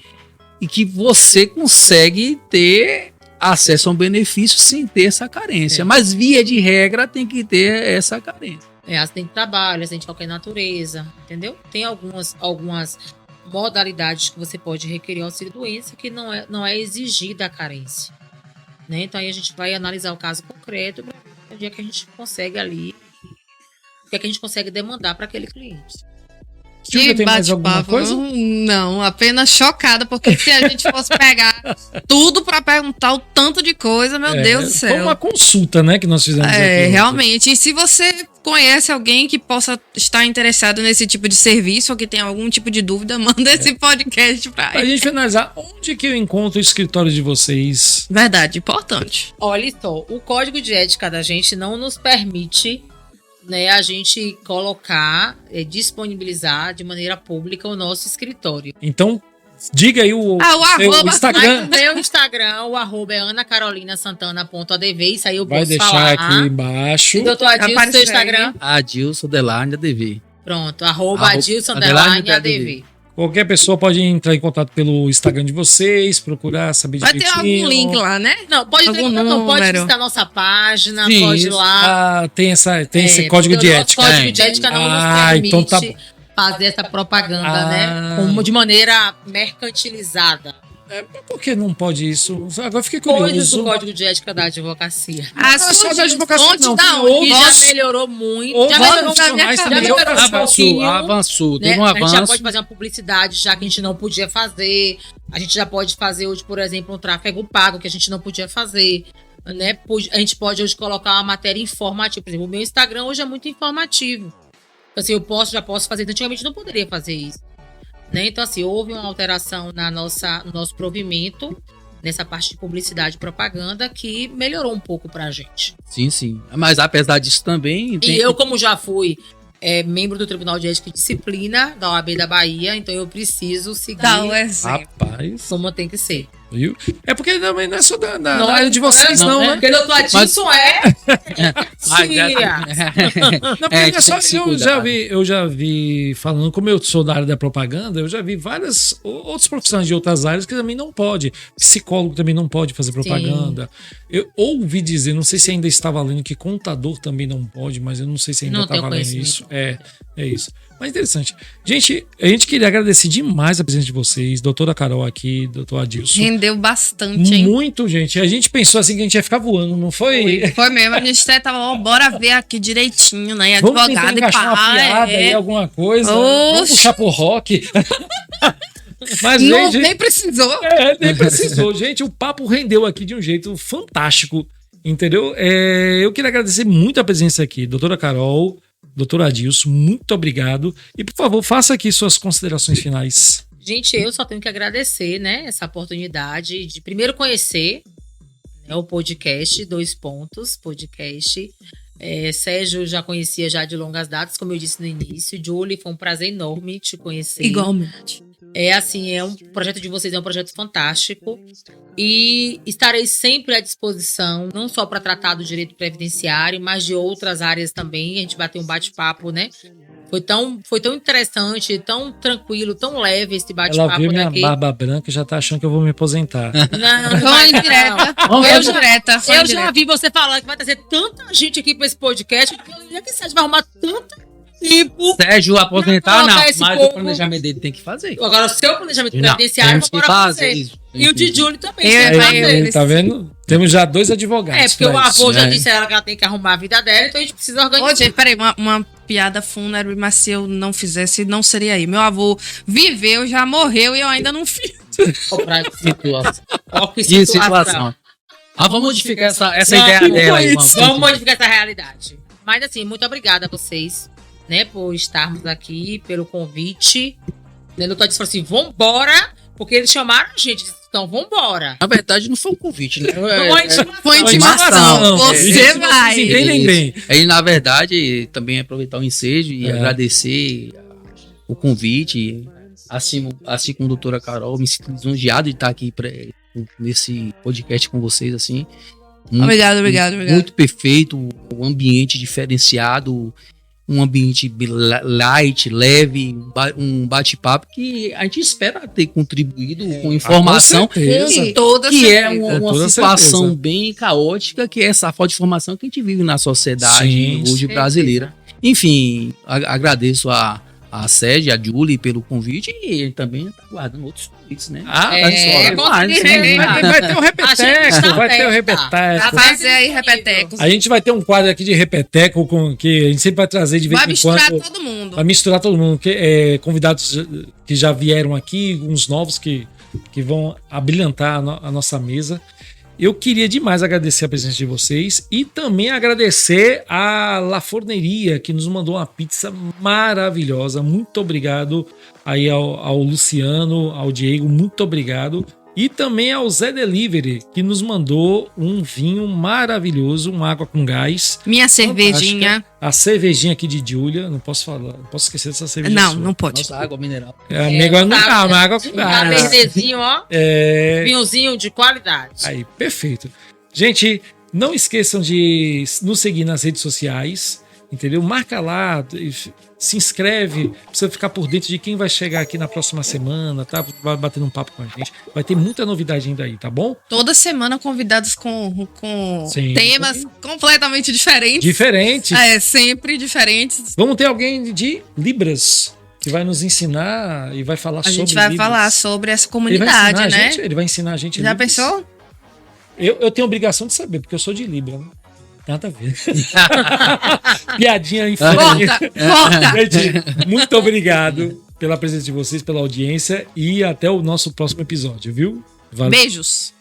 e que você consegue ter acesso a um benefício sem ter essa carência. Mas, via de regra, tem que ter essa carência. Acidente de trabalho, acidente de qualquer natureza, entendeu? Tem algumas modalidades que você pode requerer auxílio-doença que não é exigida a carência. Né? Então aí a gente vai analisar o caso concreto para ver onde é que a gente consegue ali, o que é que a gente consegue demandar para aquele cliente. Júlia, tem mais alguma coisa? Não, apenas chocada, porque se a gente fosse pegar tudo pra perguntar o tanto de coisa, meu Deus do céu. Foi uma consulta, né, que nós fizemos aqui. Realmente. E se você conhece alguém que possa estar interessado nesse tipo de serviço ou que tem algum tipo de dúvida, manda esse podcast pra Pra ele. gente finalizar, onde que eu encontro o escritório de vocês? Verdade, importante. Olha só, o código de ética da gente não nos permite, né, a gente colocar, disponibilizar de maneira pública o nosso escritório. Então, diga aí o seu arroba, Instagram. Mas o meu Instagram, o arroba é anacarolina.santana.adv, isso aí eu Vai posso deixar falar. aqui embaixo. E doutor Adilson, Aparece seu aí. Instagram? Adilson_ADV. Pronto, arroba Adilson_ADV. Qualquer pessoa pode entrar em contato pelo Instagram de vocês, procurar saber Vai ter direitinho. algum link lá, né? Não, pode Algum pode número. visitar a nossa página, Sim, pode ir isso. lá. Ah, tem esse código de porque o nosso ética. código de ética não nos permite então tá. fazer essa propaganda, Ah. né? De maneira mercantilizada. Por que não pode isso? Agora fiquei Coisas curioso. do código de ética da advocacia. As Não é só da fontes advocacia, não. da Tem Que outros- já melhorou muito. Outros Já melhorou profissionais já também. melhorou um pouquinho, Avançou, né? teve um A gente já avanço. pode fazer uma publicidade já que a gente não podia fazer. A gente já pode fazer hoje, por exemplo, um tráfego pago que a gente não podia fazer. Né? A gente pode hoje colocar uma matéria informativa. Por exemplo, o meu Instagram hoje é muito informativo. Assim, já posso fazer. Antigamente não poderia fazer isso. Né? Então, assim, houve uma alteração no nosso provimento, nessa parte de publicidade e propaganda, que melhorou um pouco pra gente. Sim, sim. Mas apesar disso também... E eu, como já fui membro do Tribunal de Ética e Disciplina da OAB da Bahia, então eu preciso seguir Dá o exemplo. Rapaz, como tem que ser. viu? É porque também não é só da área de vocês, não, né? Porque o doutor Adilson Mas Tia. Não, porque É, é só, tem que se eu cuidar. já vi, falando, como eu sou da área da propaganda, eu já vi vários outros profissionais de outras áreas que também não pode. Psicólogo também não pode fazer propaganda. Eu ouvi dizer, não sei se ainda está valendo, que contador também não pode, mas eu não sei se ainda Não está tenho valendo conhecimento. isso. É isso. Mas interessante. Gente, a gente queria agradecer demais a presença de vocês, doutora Carol aqui, doutor Adilson. Rendeu bastante, hein? Muito, gente. A gente pensou assim que a gente ia ficar voando, não foi? Foi mesmo, a gente até tava, ó, bora ver aqui direitinho, né? Vamos tentar Advogado e encaixar uma piada aí, pá. alguma coisa. Oxe. Vamos puxar pro rock. Mas, Não, gente, nem precisou. nem precisou. Gente, o papo rendeu aqui de um jeito fantástico, entendeu? Eu queria agradecer muito a presença aqui, doutora Carol, doutor Adilson, muito obrigado. E, por favor, faça aqui suas considerações finais. Gente, eu só tenho que agradecer, né, essa oportunidade de primeiro conhecer, né, o podcast, podcast. Sérgio já conhecia já de longas datas, como eu disse no início. Julie, foi um prazer enorme te conhecer. Igualmente. Um projeto de vocês é um projeto fantástico e estarei sempre à disposição, não só para tratar do direito previdenciário, mas de outras áreas também. A gente bateu um bate-papo, né? Foi tão interessante, tão tranquilo, tão leve esse Ela bate-papo viu minha daqui. barba branca e já tá achando que eu vou me aposentar. Não, Foi indireta. Foi eu já indireta. vi você falando que vai trazer tanta gente aqui para esse podcast, que eu que Sérgio vai arrumar tanto tempo. Sérgio aposentar, Não, não. esse Mas povo- o planejamento dele tem que fazer. Agora, o seu planejamento Não, previdenciário, temos eu que vou fazer fazer. isso. E o de Júlio também. Eu você ia vai fazer. fazer. Aí, tá vendo? Temos já 2 advogados. Porque o pra isso, avô já né? disse a ela que ela tem que arrumar a vida dela, então a gente precisa organizar. Ô, gente, peraí, uma piada fúnebre, mas se eu não fizesse, não seria aí. Meu avô viveu, já morreu e eu ainda não fiz. De situação. Vamos modificar essa ideia dela aí, Vamos vamos. modificar essa realidade. Mas assim, muito obrigada a vocês, né, por estarmos aqui, pelo convite. O doutor disse assim, vambora, porque eles chamaram a gente, então vambora. Na verdade, não foi um convite, né? Foi intimação. intimação. Você Isso, vai. vocês entendem bem. Aí, na verdade, também aproveitar o ensejo e É. agradecer o convite. Assim como a doutora Carol, me sinto lisonjeado de estar aqui nesse podcast com vocês, assim. Obrigado. Muito perfeito, um ambiente diferenciado, um ambiente light, leve, um bate-papo que a gente espera ter contribuído com informação. Com certeza. Com toda Que é certeza. Com uma toda situação certeza. bem caótica, que é essa falta de informação que a gente vive na sociedade Sim, hoje sim. brasileira. Enfim, agradeço a a sede, a Julie, pelo convite e também tá guardando outros convites, né? com certeza. Vai ter o repeteco, vai ter o repeteco. Fazer aí repetecos. A gente vai ter um quadro aqui de repeteco que a gente sempre vai trazer de vez Vai em misturar quando. todo mundo. Vai misturar todo mundo. Convidados que já vieram aqui, uns novos que vão abrilhantar a nossa mesa. Eu queria demais agradecer a presença de vocês e também agradecer a La Forneria, que nos mandou uma pizza maravilhosa. Muito obrigado aí ao Luciano, ao Diego, muito obrigado. E também ao Zé Delivery, que nos mandou um vinho maravilhoso, uma água com gás. Minha cervejinha. Fantástica. A cervejinha aqui de Júlia, não posso falar, não posso esquecer dessa cerveja. Não, sua. não pode. Nossa, água mineral. Agora não dá, uma água com gás. Verdezinho, ó. Vinhozinho de qualidade. Aí, perfeito. Gente, não esqueçam de nos seguir nas redes sociais, entendeu? Marca lá, se inscreve, pra você ficar por dentro de quem vai chegar aqui na próxima semana, tá? Vai batendo um papo com a gente. Vai ter muita novidade ainda aí, tá bom? Toda semana convidados com Sim. temas completamente diferentes. Diferente. Sempre diferentes. Vamos ter alguém de Libras que vai nos ensinar e vai falar A sobre gente vai Libras. falar sobre essa Ele vai comunidade, ensinar a né? gente, ele vai ensinar a gente Já Libras. pensou? Eu tenho obrigação de saber, porque eu sou de Libra, né? Nada a ver. Piadinha infeliz. Corta! Gente, muito obrigado pela presença de vocês, pela audiência e até o nosso próximo episódio, viu? Valeu. Beijos!